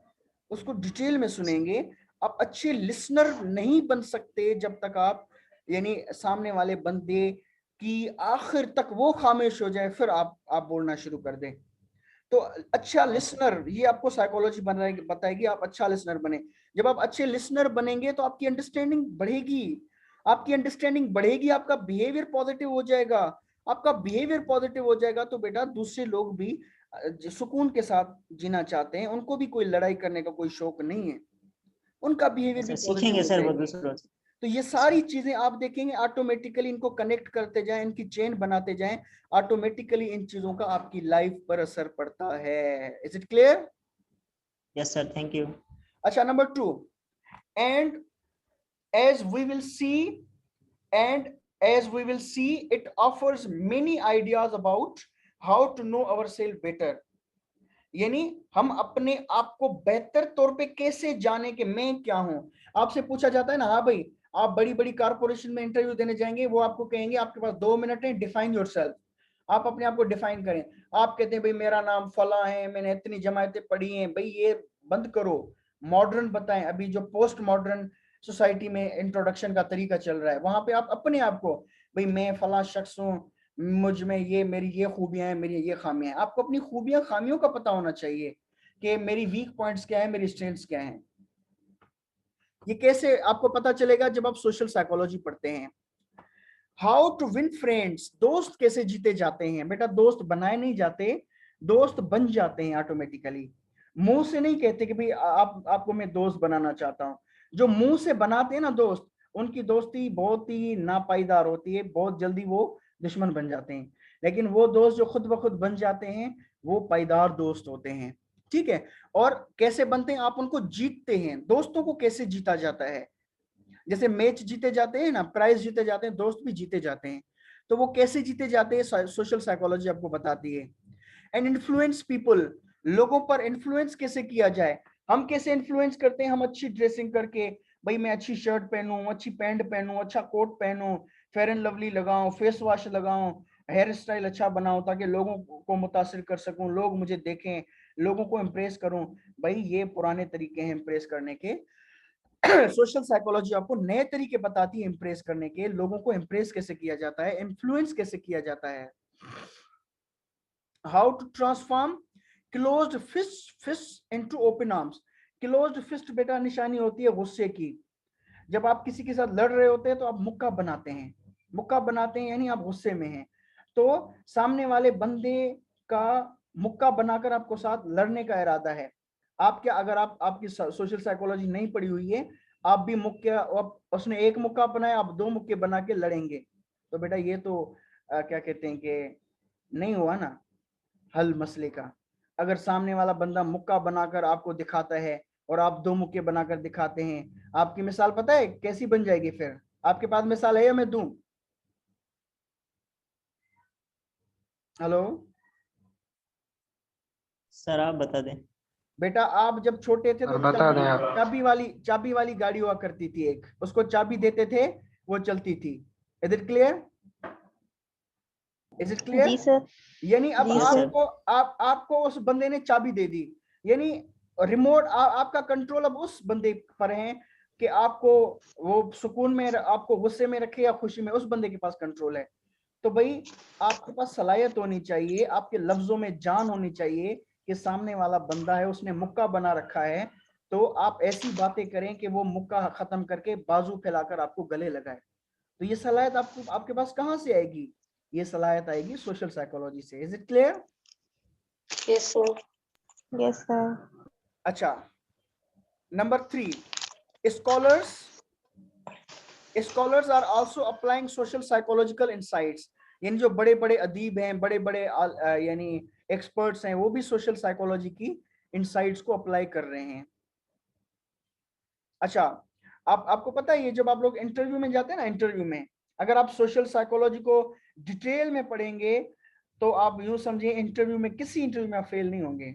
Speaker 1: उसको डिटेल में सुनेंगे। आप अच्छे लिसनर नहीं बन सकते जब तक आप यानी सामने वाले बंदे की आखिर तक वो खामोश हो जाए, फिर आप बोलना शुरू कर दें। तो अच्छा लिसनर, ये आपको साइकोलॉजी बताएगी, आप अच्छा लिसनर बने। जब आप अच्छे लिसनर बनेंगे तो आपकी अंडरस्टैंडिंग बढ़ेगी, आपकी अंडरस्टैंडिंग बढ़ेगी, आपका बिहेवियर पॉजिटिव हो जाएगा। आपका बिहेवियर पॉजिटिव हो जाएगा तो बेटा दूसरे लोग भी सुकून के साथ जीना चाहते हैं, उनको भी कोई लड़ाई करने का कोई शौक नहीं है, उनका बिहेवियर भी
Speaker 5: सर
Speaker 1: पॉजिटिव
Speaker 5: सीखेंगे
Speaker 1: हो
Speaker 5: सर वो
Speaker 1: जाएगी।
Speaker 5: दूसरों से।
Speaker 1: तो ये सारी चीजें आप देखेंगे ऑटोमेटिकली, इनको कनेक्ट करते जाएं, इनकी चेन बनाते जाएं, ऑटोमेटिकली इन चीजों का आपकी लाइफ पर असर पड़ता है। Is it clear?
Speaker 5: Yes sir, thank you.
Speaker 1: अच्छा, number 2, and as we will see and as we will see it offers many ideas about how to know ourselves better। यानी हम अपने आप को बेहतर तौर पे कैसे जाने कि मैं क्या हूं। आपसे पूछा जाता है ना, हाँ भाई आप बड़ी बड़ी कारपोरेशन में इंटरव्यू देने जाएंगे, वो आपको कहेंगे आपके पास 2 मिनट है, डिफाइन योरसेल्फ, आप अपने आप को डिफाइन करें। आप कहते हैं भाई मेरा नाम फला है, मैंने इतनी जमायतें पढ़ी हैं। भाई ये बंद करो, मॉडर्न बताएं। अभी जो पोस्ट मॉडर्न सोसाइटी में इंट्रोडक्शन का तरीका चल रहा है, वहां पे आप अपने आप को, भाई मैं फला शख्स हूँ, मुझ में ये मेरी ये खूबियां हैं, मेरी ये खामियां हैं। आपको अपनी खूबियां खामियों का पता होना चाहिए कि मेरी वीक पॉइंट्स क्या है, मेरी स्ट्रेंथ्स क्या हैं। ये कैसे आपको पता चलेगा? जब आप सोशल साइकोलॉजी पढ़ते हैं। हाउ टू विन फ्रेंड्स, दोस्त कैसे जीते जाते हैं? बेटा दोस्त बनाए नहीं जाते, दोस्त बन जाते हैं ऑटोमेटिकली। मुंह से नहीं कहते कि भाई आपको मैं दोस्त बनाना चाहता हूं। जो मुंह से बनाते हैं ना दोस्त, उनकी दोस्ती बहुत ही नापाईदार होती है, बहुत जल्दी वो दुश्मन बन जाते हैं। लेकिन वो दोस्त जो खुद ब खुद बन जाते हैं वो पाईदार दोस्त होते हैं, ठीक है? और कैसे बनते हैं? आप उनको जीतते हैं। दोस्तों को कैसे जीता जाता है? जैसे मैच जीते जाते हैं ना, प्राइज जीते जाते हैं, दोस्त भी जीते जाते हैं, तो वो कैसे जीते जाते हैं सोशल साइकोलॉजी आपको बताती है। एंड इन्फ्लुएंस पीपल, लोगों पर इन्फ्लुएंस कैसे किया जाए, हम कैसे इन्फ्लुएंस करते हैं, हम अच्छी ड्रेसिंग करके, भाई मैं अच्छी शर्ट पहनूं, अच्छी पैंट पहनूं, अच्छा कोट पहनूं, फेयर एंड लवली लगाऊं, फेस वॉश लगाऊं, हेयर स्टाइल अच्छा बनाऊं, ताकि लोगों को मुतासिर कर सकूं, लोग मुझे देखें, लोगों को इम्प्रेस करूं। भाई ये पुराने तरीके हैं इम्प्रेस करने के। सोशल साइकोलॉजी आपको नए तरीके बताती है इम्प्रेस करने के, लोगों को इम्प्रेस कैसे किया जाता है, इन्फ्लुएंस कैसे किया जाता है। How to transform closed fist into open arms. Closed fist बेटा निशानी होती है गुस्से की। जब आप किसी के साथ लड़ रहे होते हैं तो आप मुक्का बनाते हैं, मुक्का बनाते हैं यानी आप गुस्से में हैं, तो सामने वाले बंदे का मुक्का बनाकर आपको साथ लड़ने का इरादा है। आप क्या, अगर आप आपकी सोशल साइकोलॉजी नहीं पढ़ी हुई है, आप भी मुक्का, उसने एक मुक्का बनाया, आप दो मुक्के बना के लड़ेंगे, तो बेटा ये तो क्या कहते हैं कि नहीं हुआ ना हल मसले का। अगर सामने वाला बंदा मुक्का बनाकर आपको दिखाता है और आप दो मुक्के बनाकर दिखाते हैं, आपकी मिसाल पता है कैसी बन जाएगी? फिर आपके पास मिसाल है या मैं दूं? हेलो
Speaker 5: सर आप बता दें।
Speaker 1: बेटा, आप जब छोटे थे तो
Speaker 2: बता दें आप।
Speaker 1: चाबी वाली गाड़ी हुआ करती थी एक, उसको चाबी देते थे, वो चलती थी। Is it clear? Is it clear?
Speaker 7: जी सर।
Speaker 1: यानी अब
Speaker 7: जी सर।
Speaker 1: आपको उस बंदे ने चाबी दे दी, यानी रिमोट आपका कंट्रोल अब उस बंदे पर है कि आपको वो सुकून में, आपको गुस्से में रखे या खुशी में, उस बंदे के पास कंट्रोल है। तो भाई आपके पास सलाहियत होनी चाहिए, आपके लफ्जों में जान होनी चाहिए कि सामने वाला बंदा है, उसने मुक्का बना रखा है, तो आप ऐसी बातें करें कि वो मुक्का खत्म करके बाजू फैलाकर आपको गले लगाए। तो ये सलाहियत आपको, आपके पास कहां से आएगी? ये सलाहियत आएगी सोशल साइकोलॉजी से। Is it clear?
Speaker 3: Yes sir.
Speaker 7: Yes sir.
Speaker 1: अच्छा, number 3, scholars are also applying social psychological insights। यानी जो बड़े बड़े अदीब हैं, बड़े बड़े यानी एक्सपर्ट्स हैं, वो भी सोशल साइकोलॉजी की इनसाइट्स को अप्लाई कर रहे हैं। अच्छा, आपको पता है ये जब आप लोग इंटरव्यू में जाते हैं ना, इंटरव्यू में अगर आप सोशल साइकोलॉजी को डिटेल में पढ़ेंगे तो आप यूं समझिए इंटरव्यू में, किसी इंटरव्यू में आप फेल नहीं होंगे।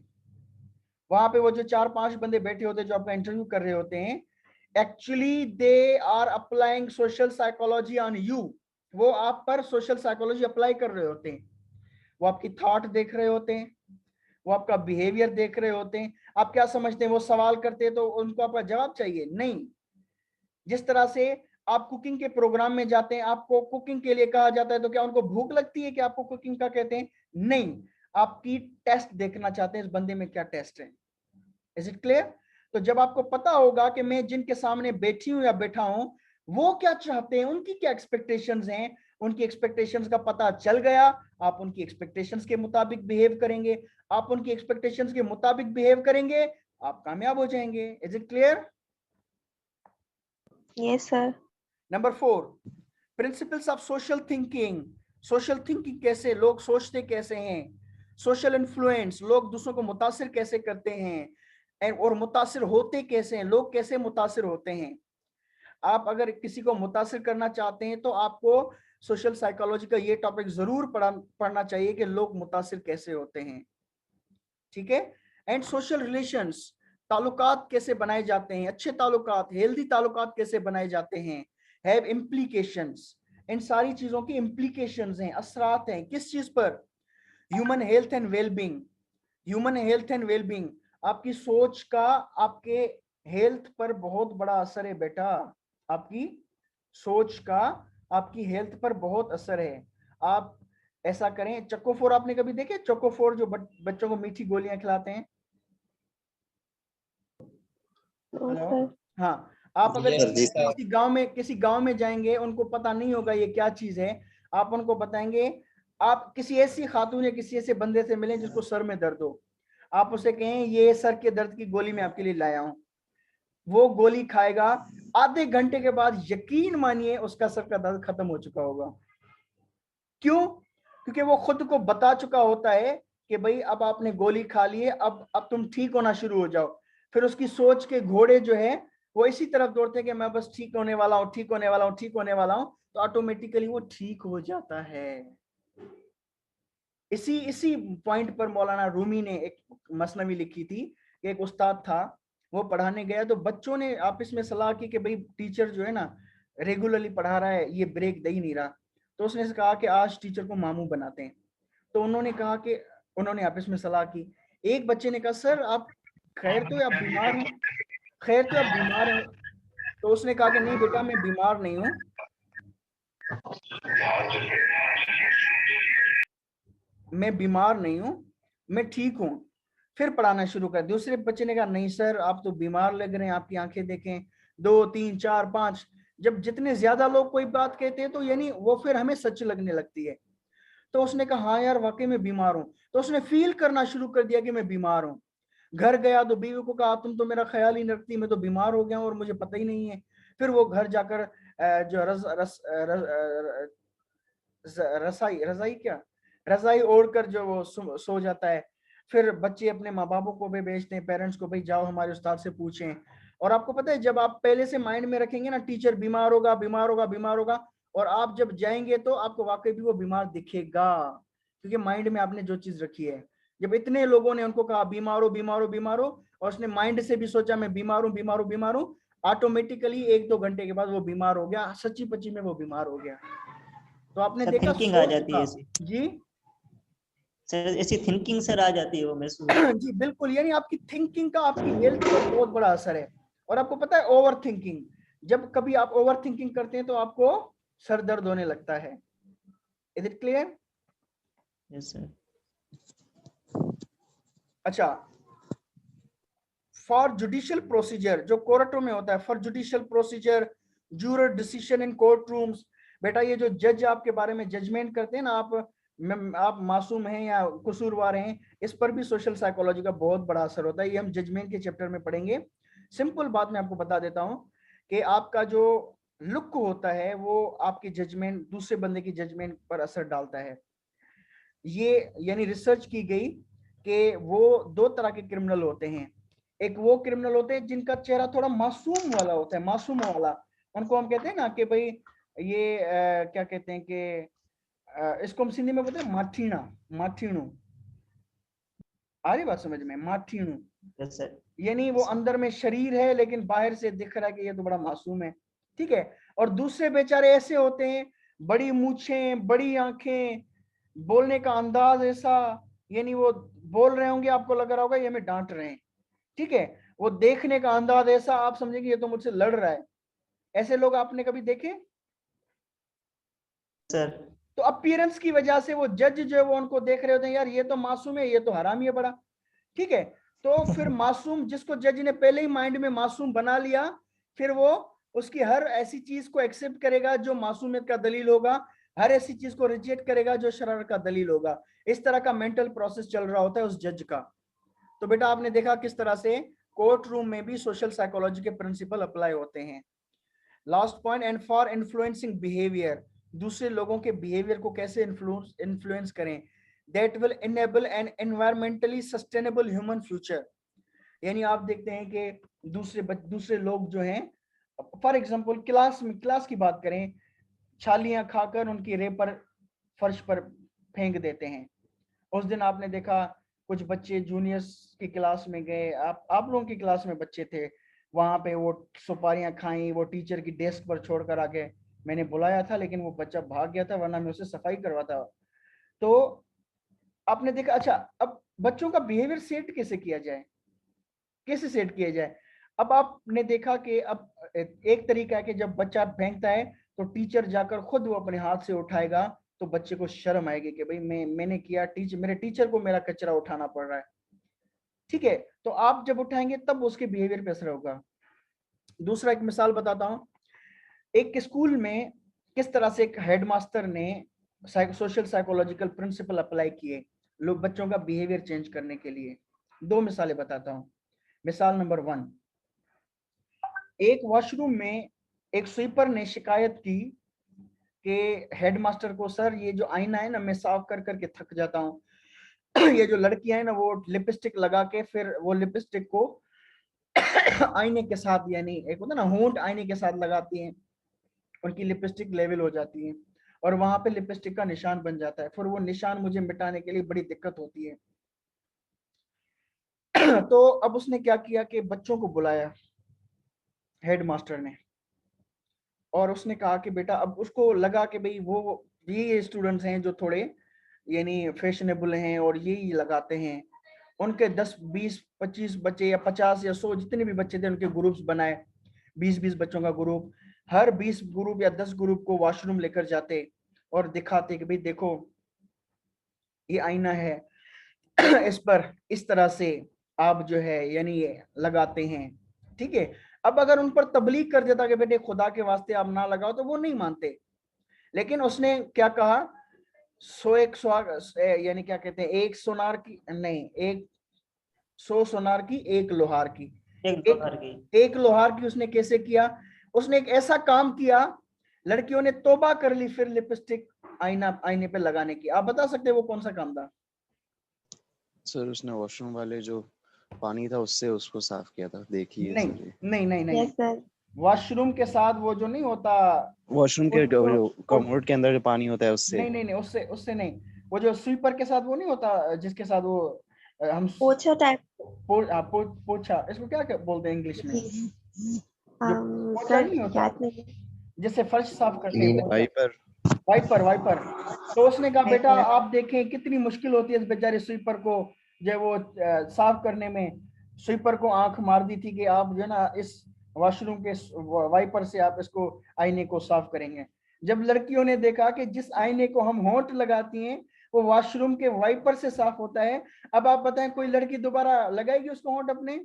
Speaker 1: वहां पे वो जो 4-5 बंदे बैठे होते हैं जो आपका इंटरव्यू कर रहे होते हैं, actually they are applying social psychology on you. वो आप पर सोशल साइकोलॉजी अप्लाई कर रहे होते हैं, वो आपकी थॉट देख रहे होते हैं, वो आपका बिहेवियर देख रहे होते हैं। आप क्या समझते हैं वो सवाल करते हैं तो उनको आपका जवाब चाहिए? नहीं। जिस तरह से आप कुकिंग के प्रोग्राम में जाते हैं, आपको कुकिंग के लिए कहा जाता है, तो क्या उनको भूख लगती है कि आपको कुकिंग का कहते हैं? नहीं, आपकी टेस्ट देखना चाहते हैं, इस बंदे में क्या टेस्ट है। Is it clear? तो जब आपको पता होगा कि मैं जिनके सामने बैठी हूं या बैठा हूं वो क्या चाहते हैं, उनकी क्या एक्सपेक्टेशंस हैं, उनकी एक्सपेक्टेशंस का पता चल गया, आप उनकी एक्सपेक्टेशंस के मुताबिक बिहेव करेंगे। आप उनकी एक्सपेक्टेशंस के मुताबिक बिहेव करेंगे, आप कामयाब हो जाएंगे। Is it clear?
Speaker 7: Yes sir.
Speaker 1: Number 4, principles of social thinking. Social thinking कैसे, लोग सोचते कैसे हैं। सोशल इन्फ्लुएंस, लोग दूसरों को मुतासिर कैसे करते हैं और मुतासिर होते कैसे हैं, लोग कैसे मुतासिर होते हैं। आप अगर किसी को मुतासिर करना चाहते हैं तो आपको सोशल साइकोलॉजी का ये टॉपिक जरूर पढ़ना चाहिए कि लोग मुतासिर कैसे होते हैं। ठीक है? एंड सोशल रिलेशंस, ताल्लुकात कैसे बनाए जाते हैं, अच्छे ताल्लुकात, हेल्दी ताल्लुकात कैसे बनाए जाते हैं, हैव इम्प्लीकेशंस। इन सारी चीजों की इम्प्लीकेशंस हैं, असरात हैं, किस चीज पर? Human health and wellbeing. Human health and wellbeing, आपकी सोच का आपके हेल्थ पर बहुत बड़ा असर है बेटा। आपकी सोच का आपकी हेल्थ पर बहुत असर है। आप ऐसा करें, चकोफोर आपने कभी देखे? चकोफोर जो बच्चों को मीठी गोलियां खिलाते हैं। हेलो? हाँ, आप अगर किसी गांव में जाएंगे, उनको पता नहीं होगा ये क्या चीज है, आप उनको बताएंगे, आप किसी ऐसी खातून या किसी ऐसे बंदे से मिलें जिसको सर में दर्द हो, आप उसे कहें ये सर के दर्द की गोली मैं आपके लिए लाया हूं, वो गोली खाएगा, आधे घंटे के बाद यकीन मानिए उसका सर का दर्द खत्म हो चुका होगा। क्यों? क्योंकि वो खुद को बता चुका होता है कि भाई अब आपने गोली खा ली है, अब तुम ठीक होना शुरू हो जाओ। फिर उसकी सोच के घोड़े जो है वो इसी तरफ दौड़ते हैं कि मैं बस ठीक होने वाला हूँ, ठीक होने वाला हूँ, ठीक होने वाला हूँ, तो ऑटोमेटिकली वो ठीक हो जाता है। इसी पॉइंट पर मौलाना रूमी ने एक मसनवी लिखी थी कि एक उस्ताद था, वो पढ़ाने गया तो बच्चों ने आपस में सलाह की कि भाई टीचर जो है ना रेगुलरली पढ़ा रहा है, ये ब्रेक दे ही नहीं रहा, तो उसने कहा कि आज टीचर को मामू बनाते हैं। तो उन्होंने आपस में सलाह की। एक बच्चे ने कहा सर आप खैर तो आप बीमार हैं, खैर तो आप बीमार हैं। तो उसने कहा कि नहीं बेटा मैं बीमार नहीं हूँ, मैं बीमार नहीं हूँ, मैं ठीक हूँ। फिर पढ़ाना शुरू कर। दूसरे बच्चे ने कहा नहीं सर आप तो बीमार लग रहे हैं, आपकी आंखें देखें, 2 3 4 5। जब जितने ज्यादा लोग कोई बात कहते हैं तो यानी वो फिर हमें सच लगने लगती है। तो उसने कहा हाँ यार वाकई में बीमार हूँ। तो उसने फील करना शुरू कर दिया कि मैं बीमार हूँ। घर गया तो बीवी को कहा तुम तो मेरा ख्याल ही नहीं रखती, मैं तो बीमार हो गया हूँ और मुझे पता ही नहीं है। फिर वो घर जाकर जो रजाई ओढ़कर जो वो सो जाता है। फिर बच्चे अपने माँ बापों को भी भेजते हैं, पेरेंट्स को, भाई जाओ हमारे उस्ताद से पूछें। और आपको पता है जब आप पहले से माइंड में रखेंगे ना टीचर बीमार होगा बीमार होगा बीमार होगा, और आप जब जाएंगे तो आपको वाकई भी वो बीमार दिखेगा, क्योंकि माइंड में आपने जो चीज रखी है। जब इतने लोगों ने उनको कहा बीमार हो बीमार हो बीमार हो, और उसने माइंड से भी सोचा मैं बीमार हूँ बीमार हूँ बीमार हूँ, ऑटोमेटिकली 1-2 घंटे के बाद वो बीमार हो गया, सच्ची पच्ची में वो बीमार हो गया। तो आपने
Speaker 5: सर
Speaker 1: देखा
Speaker 5: थिंकिंग आ
Speaker 1: सोच
Speaker 5: जाती है
Speaker 1: का।
Speaker 5: ऐसी,
Speaker 1: जी
Speaker 5: सर ऐसी थिंकिंग सर आ जाती है वो महसूस।
Speaker 1: जी बिल्कुल, यानी आपकी थिंकिंग का आपकी हेल्थ पर बहुत बड़ा असर है। और आपको पता है ओवर थिंकिंग, जब कभी आप ओवर थिंकिंग करते हैं तो आपको सर दर्द होने लगता है। Is it clear?
Speaker 5: Yes sir.
Speaker 1: अच्छा, फॉर जुडिशियल प्रोसीजर जो कोर्टों में होता है, for judicial procedure, juror decision in court rooms, बेटा ये जो जज आपके बारे में जजमेंट करते हैं ना, आप मासूम हैं या कसूरवार हैं, इस पर भी सोशल साइकोलॉजी का बहुत बड़ा असर होता है। ये हम जजमेंट के चैप्टर में पढ़ेंगे। सिंपल बात मैं आपको बता देता हूं कि आपका जो लुक होता है वो आपकी जजमेंट, दूसरे बंदे की जजमेंट पर असर डालता है। ये यानी रिसर्च की गई कि वो 2 तरह के क्रिमिनल होते हैं। एक वो क्रिमिनल होते हैं जिनका चेहरा थोड़ा मासूम वाला होता है, मासूम वाला, उनको हम कहते हैं ना कि भाई ये क्या कहते हैं कि इसको हम सिंधी में बोलते हैं माठीना, माठीणु। आ रही बात समझ में? माठीणु
Speaker 5: यस सर।
Speaker 1: यानी वो अंदर में शरीर है लेकिन बाहर से दिख रहा है कि ये तो बड़ा मासूम है, ठीक है। और दूसरे बेचारे ऐसे होते हैं, बड़ी मूछें, बड़ी आंखें, बोलने का अंदाज ऐसा, यानी वो बोल रहे होंगे आपको लग रहा होगा ये हमें डांट रहे हैं, ठीक है। वो देखने का अंदाज ऐसा, आप समझेंगे ये तो मुझसे लड़ रहा है। ऐसे लोग आपने कभी देखे?
Speaker 5: सर
Speaker 1: तो अपीयरेंस की वजह से वो जज जो है वो उनको देख रहे होते हैं, यार ये तो मासूम है, ये तो हरामी है बड़ा, ठीक है। तो फिर मासूम जिसको जज ने पहले ही माइंड में मासूम बना लिया, फिर वो उसकी हर ऐसी चीज को एक्सेप्ट करेगा जो मासूमियत का दलील होगा, हर ऐसी चीज को रिजेक्ट करेगा जो शरारत का दलील होगा। इस तरह का मेंटल प्रोसेस चल रहा होता है उस जज का। तो बेटा आपने देखा किस तरह से कोर्ट रूम में भी सोशल साइकोलॉजी के प्रिंसिपल अप्लाई होते हैं। Last point, and for influencing behaviour, दूसरे लोगों के बिहेवियर को कैसे इन्फ्लुएंस करें, that will enable an environmentally sustainable human future. यानी आप देखते हैं कि दूसरे लोग जो हैं, फॉर एग्जांपल क्लास की बात करें, छालियां खाकर उनकी रेपर फर्श पर फेंक देते हैं। उस दिन आपने देखा कुछ बच्चे जूनियर्स की क्लास में गए, आप लोगों की क्लास में बच्चे थे, वहां पे वो सुपारियां खाई, वो टीचर की डेस्क पर छोड़कर आके, मैंने बुलाया था लेकिन वो बच्चा भाग गया था वरना मैं उसे सफाई करवाता। तो आपने देखा, अच्छा अब बच्चों का बिहेवियर सेट कैसे किया जाए, कैसे सेट किया जाए? अब आपने देखा कि अब एक तरीका है कि जब बच्चा फेंकता है तो टीचर जाकर खुद वो अपने हाथ से उठाएगा, तो बच्चे को शर्म आएगी कि भाई मैंने किया, मेरे टीचर को मेरा कचरा उठाना पड़ रहा है, ठीक है। तो आप जब उठाएंगे तब उसके बिहेवियर पे असर होगा। दूसरा एक मिसाल बताता हूं, एक स्कूल में किस तरह से एक हेडमास्टर ने सोशल साइकोलॉजिकल प्रिंसिपल अप्लाई किए लोग बच्चों का बिहेवियर चेंज करने के लिए। 2 मिसालें बताता हूं। मिसाल नंबर 1, एक वॉशरूम में एक स्वीपर ने शिकायत की कि हेडमास्टर को, सर ये जो आईना है ना मैं साफ कर करके थक जाता हूँ ये जो लड़कियां हैं ना वो लिपस्टिक लगा के फिर वो लिपस्टिक को आईने के साथ, यानी एक होता है ना होंठ आईने के साथ लगाती हैं, उनकी लिपस्टिक लेवल हो जाती है और वहां पे लिपस्टिक का निशान बन जाता है, फिर वो निशान मुझे मिटाने के लिए बड़ी दिक्कत होती है। तो अब उसने क्या किया कि बच्चों को बुलाया हेड मास्टर ने, और उसने कहा कि बेटा, अब उसको लगा कि भाई वो ये स्टूडेंट्स हैं जो थोड़े यानी फैशनेबल हैं और यही लगाते हैं, उनके 10 20 25 बच्चे या 50 या 100 जितने भी बच्चे थे उनके ग्रुप्स बनाए, 20 बच्चों का ग्रुप, हर 20 ग्रुप या 10 ग्रुप को वॉशरूम लेकर जाते और दिखाते कि भाई देखो ये आईना है, इस पर इस तरह से आप जो है यानी ये लगाते हैं, ठीक है। अब अगर उन पर तबलीग कर देता कि बेटे खुदा के वास्ते आप ना लगाओ, तो वो नहीं मानते। लेकिन उसने क्या कहा, 100 यानी क्या कहते हैं, एक सोनार की नहीं, 100 सोनार की एक लोहार की, एक लोहार की उसने कैसे किया, उसने एक ऐसा काम किया, लड़कियों ने तौबा कर ली फिर लिपस्टिक आईने पे लगाने की। आप बता सकते हैं वो कौन सा काम था?
Speaker 6: सर उसने वॉशरूम वाले जो पानी था उससे उसको साफ किया था, देखिए
Speaker 1: नहीं
Speaker 6: सर।
Speaker 1: नहीं नहीं नहीं,
Speaker 7: यस सर।
Speaker 1: वॉशरूम के साथ वो जो नहीं होता,
Speaker 6: वॉशरूम के
Speaker 1: वो
Speaker 6: कमोड के अंदर जो पानी होता है उससे।
Speaker 1: नहीं नहीं नहीं, उससे उससे नहीं, वो जो स्वीपर के साथ वो नहीं होता जिसके साथ वो हम
Speaker 7: पोछा टाइप।
Speaker 1: पोछा, इसको क्या बोलते हैं इंग्लिश में, जो पोछा
Speaker 7: सर
Speaker 1: नहीं होता
Speaker 7: याद नहीं।
Speaker 1: जिससे फर्श साफ करते हैं, पोछा,
Speaker 6: वाइपर।
Speaker 1: Wiper wiper. तो उसने कहा बेटा
Speaker 7: वाइपर।
Speaker 1: आप देखें कितनी मुश्किल होती है इस बेचारे स्वीपर को, जो वो साफ करने में, स्वीपर को आंख मार दी थी कि आप जो है ना इस वॉशरूम के वाइपर से आप इसको आईने को साफ करेंगे। जब लड़कियों ने देखा कि जिस आईने को हम होंठ लगाती हैं वो वॉशरूम के वाइपर से साफ होता है, अब आप बताएं कोई लड़की दोबारा लगाएगी उसको होंठ अपने?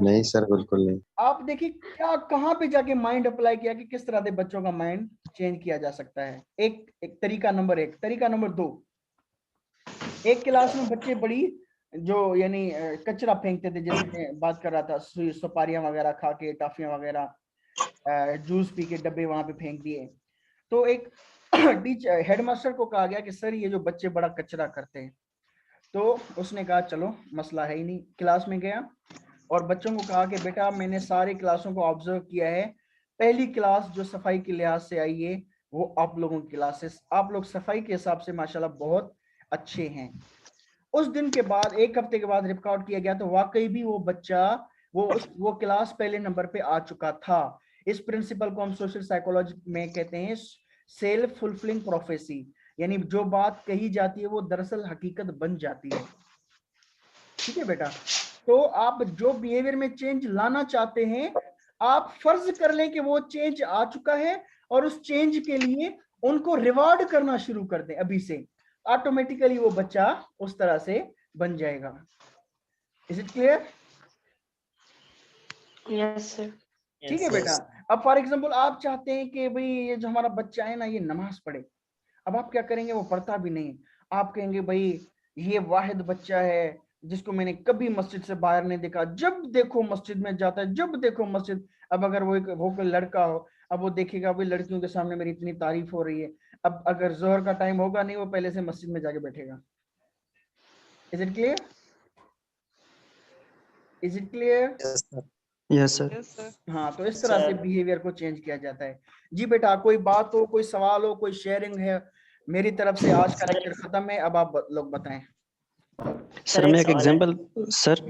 Speaker 6: नहीं सर, बिल्कुल नहीं।
Speaker 1: आप देखिए क्या कहाँ पे जाके माइंड अप्लाई किया कि किस तरह से बच्चों का माइंड चेंज किया जा सकता है। एक तरीका नंबर 1। तरीका नंबर 2, एक क्लास में बच्चे बड़ी जो यानी कचरा फेंकते थे, जैसे मैं बात कर रहा था, सुपारियां वगैरह खा के, टॉफियां वगैरह, जूस पी के डब्बे वहां पे फेंक दिए। तो एक टीचर हेडमास्टर को कहा गया कि सर ये जो बच्चे बड़ा कचरा करते हैं। तो उसने कहा चलो मसला है ही नहीं, क्लास में गया और बच्चों को कहा कि बेटा मैंने सारी क्लासों को ऑब्जर्व किया है, पहली क्लास जो सफाई के लिहाज से आई है वो आप लोगों की क्लासेस, आप लोग सफाई के हिसाब से माशाल्लाह बहुत अच्छे हैं। उस दिन के बाद 1 हफ्ते के बाद रिकॉर्ड किया गया तो वाकई भी वो बच्चा वो क्लास पहले नंबर पे आ चुका था। इस प्रिंसिपल को हम सोशल साइकोलॉजी में कहते हैं सेल्फ फुलफिलिंग प्रोफेसी, यानी जो बात कही जाती है वो दरअसल हकीकत बन जाती है। ठीक है बेटा, तो आप जो बिहेवियर में चेंज लाना चाहते हैं, आप फर्ज कर लें कि वो चेंज आ चुका है और उस चेंज के लिए उनको रिवार्ड करना शुरू कर दें अभी से, ऑटोमेटिकली वो बच्चा उस तरह से बन जाएगा। Is it clear?
Speaker 3: Yes sir.
Speaker 1: ठीक है बेटा। अब फॉर एग्जांपल आप चाहते हैं कि भाई ये जो हमारा बच्चा है ना ये नमाज पढ़े, अब आप क्या करेंगे, वो पढ़ता भी नहीं, आप कहेंगे भाई ये वाहिद बच्चा है जिसको मैंने कभी मस्जिद से बाहर नहीं देखा, जब देखो मस्जिद में जाता है, जब देखो मस्जिद। अब अगर वो कोई लड़का हो, अब वो देखेगा भाई लड़कियों के सामने मेरी इतनी तारीफ हो रही है, अब अगर जोहर का टाइम होगा नहीं, वो पहले से मस्जिद में जाके बैठेगा। Is it clear? Is it clear?
Speaker 6: Yes sir.
Speaker 1: हाँ, तो इस तरह से बिहेवियर को चेंज किया जाता है। जी बेटा, कोई बात हो, कोई सवाल हो, कोई शेयरिंग है? मेरी तरफ से आज का लेक्चर खत्म है, अब आप लोग बताएं।
Speaker 8: सर मैं एक एग्जांपल सर।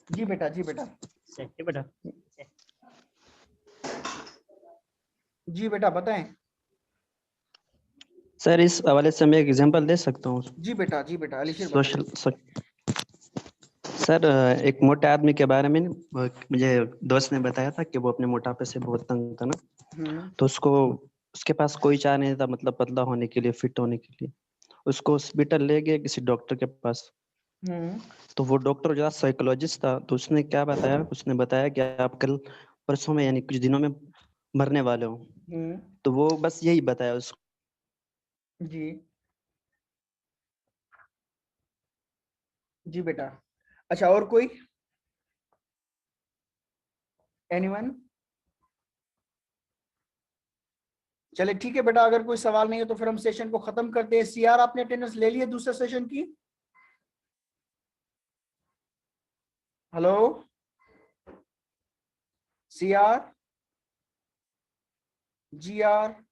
Speaker 1: जी बेटा, जी बेटा, जी बेटा बताएं।
Speaker 8: सर इस हवाले से मैं एक एग्जांपल दे सकता हूँ?
Speaker 1: जी बेटा, जी बेटा, अलीशर
Speaker 8: सोशल सर एक मोटे आदमी के बारे में मुझे दोस्त ने बताया था कि वो अपने मोटापे से बहुत तंग था ना, तो उसके पास कोई चारा नहीं था, मतलब पतला होने के लिए, फिट होने के लिए। उसको हॉस्पिटल ले गए किसी डॉक्टर के पास। तो वो डॉक्टर जो साइकोलॉजिस्ट था, तो उसने क्या बताया, उसने बताया कि आप कल परसों में यानी कुछ दिनों में मरने वाले हो। तो वो बस यही बताया उसको।
Speaker 1: जी बेटा। अच्छा, और कोई? एनीवन? चले ठीक है बेटा, अगर कोई सवाल नहीं है तो फिर हम सेशन को खत्म करते हैं। सीआर आपने अटेंडेंस ले ली है दूसरे सेशन की? हेलो। CR, GR,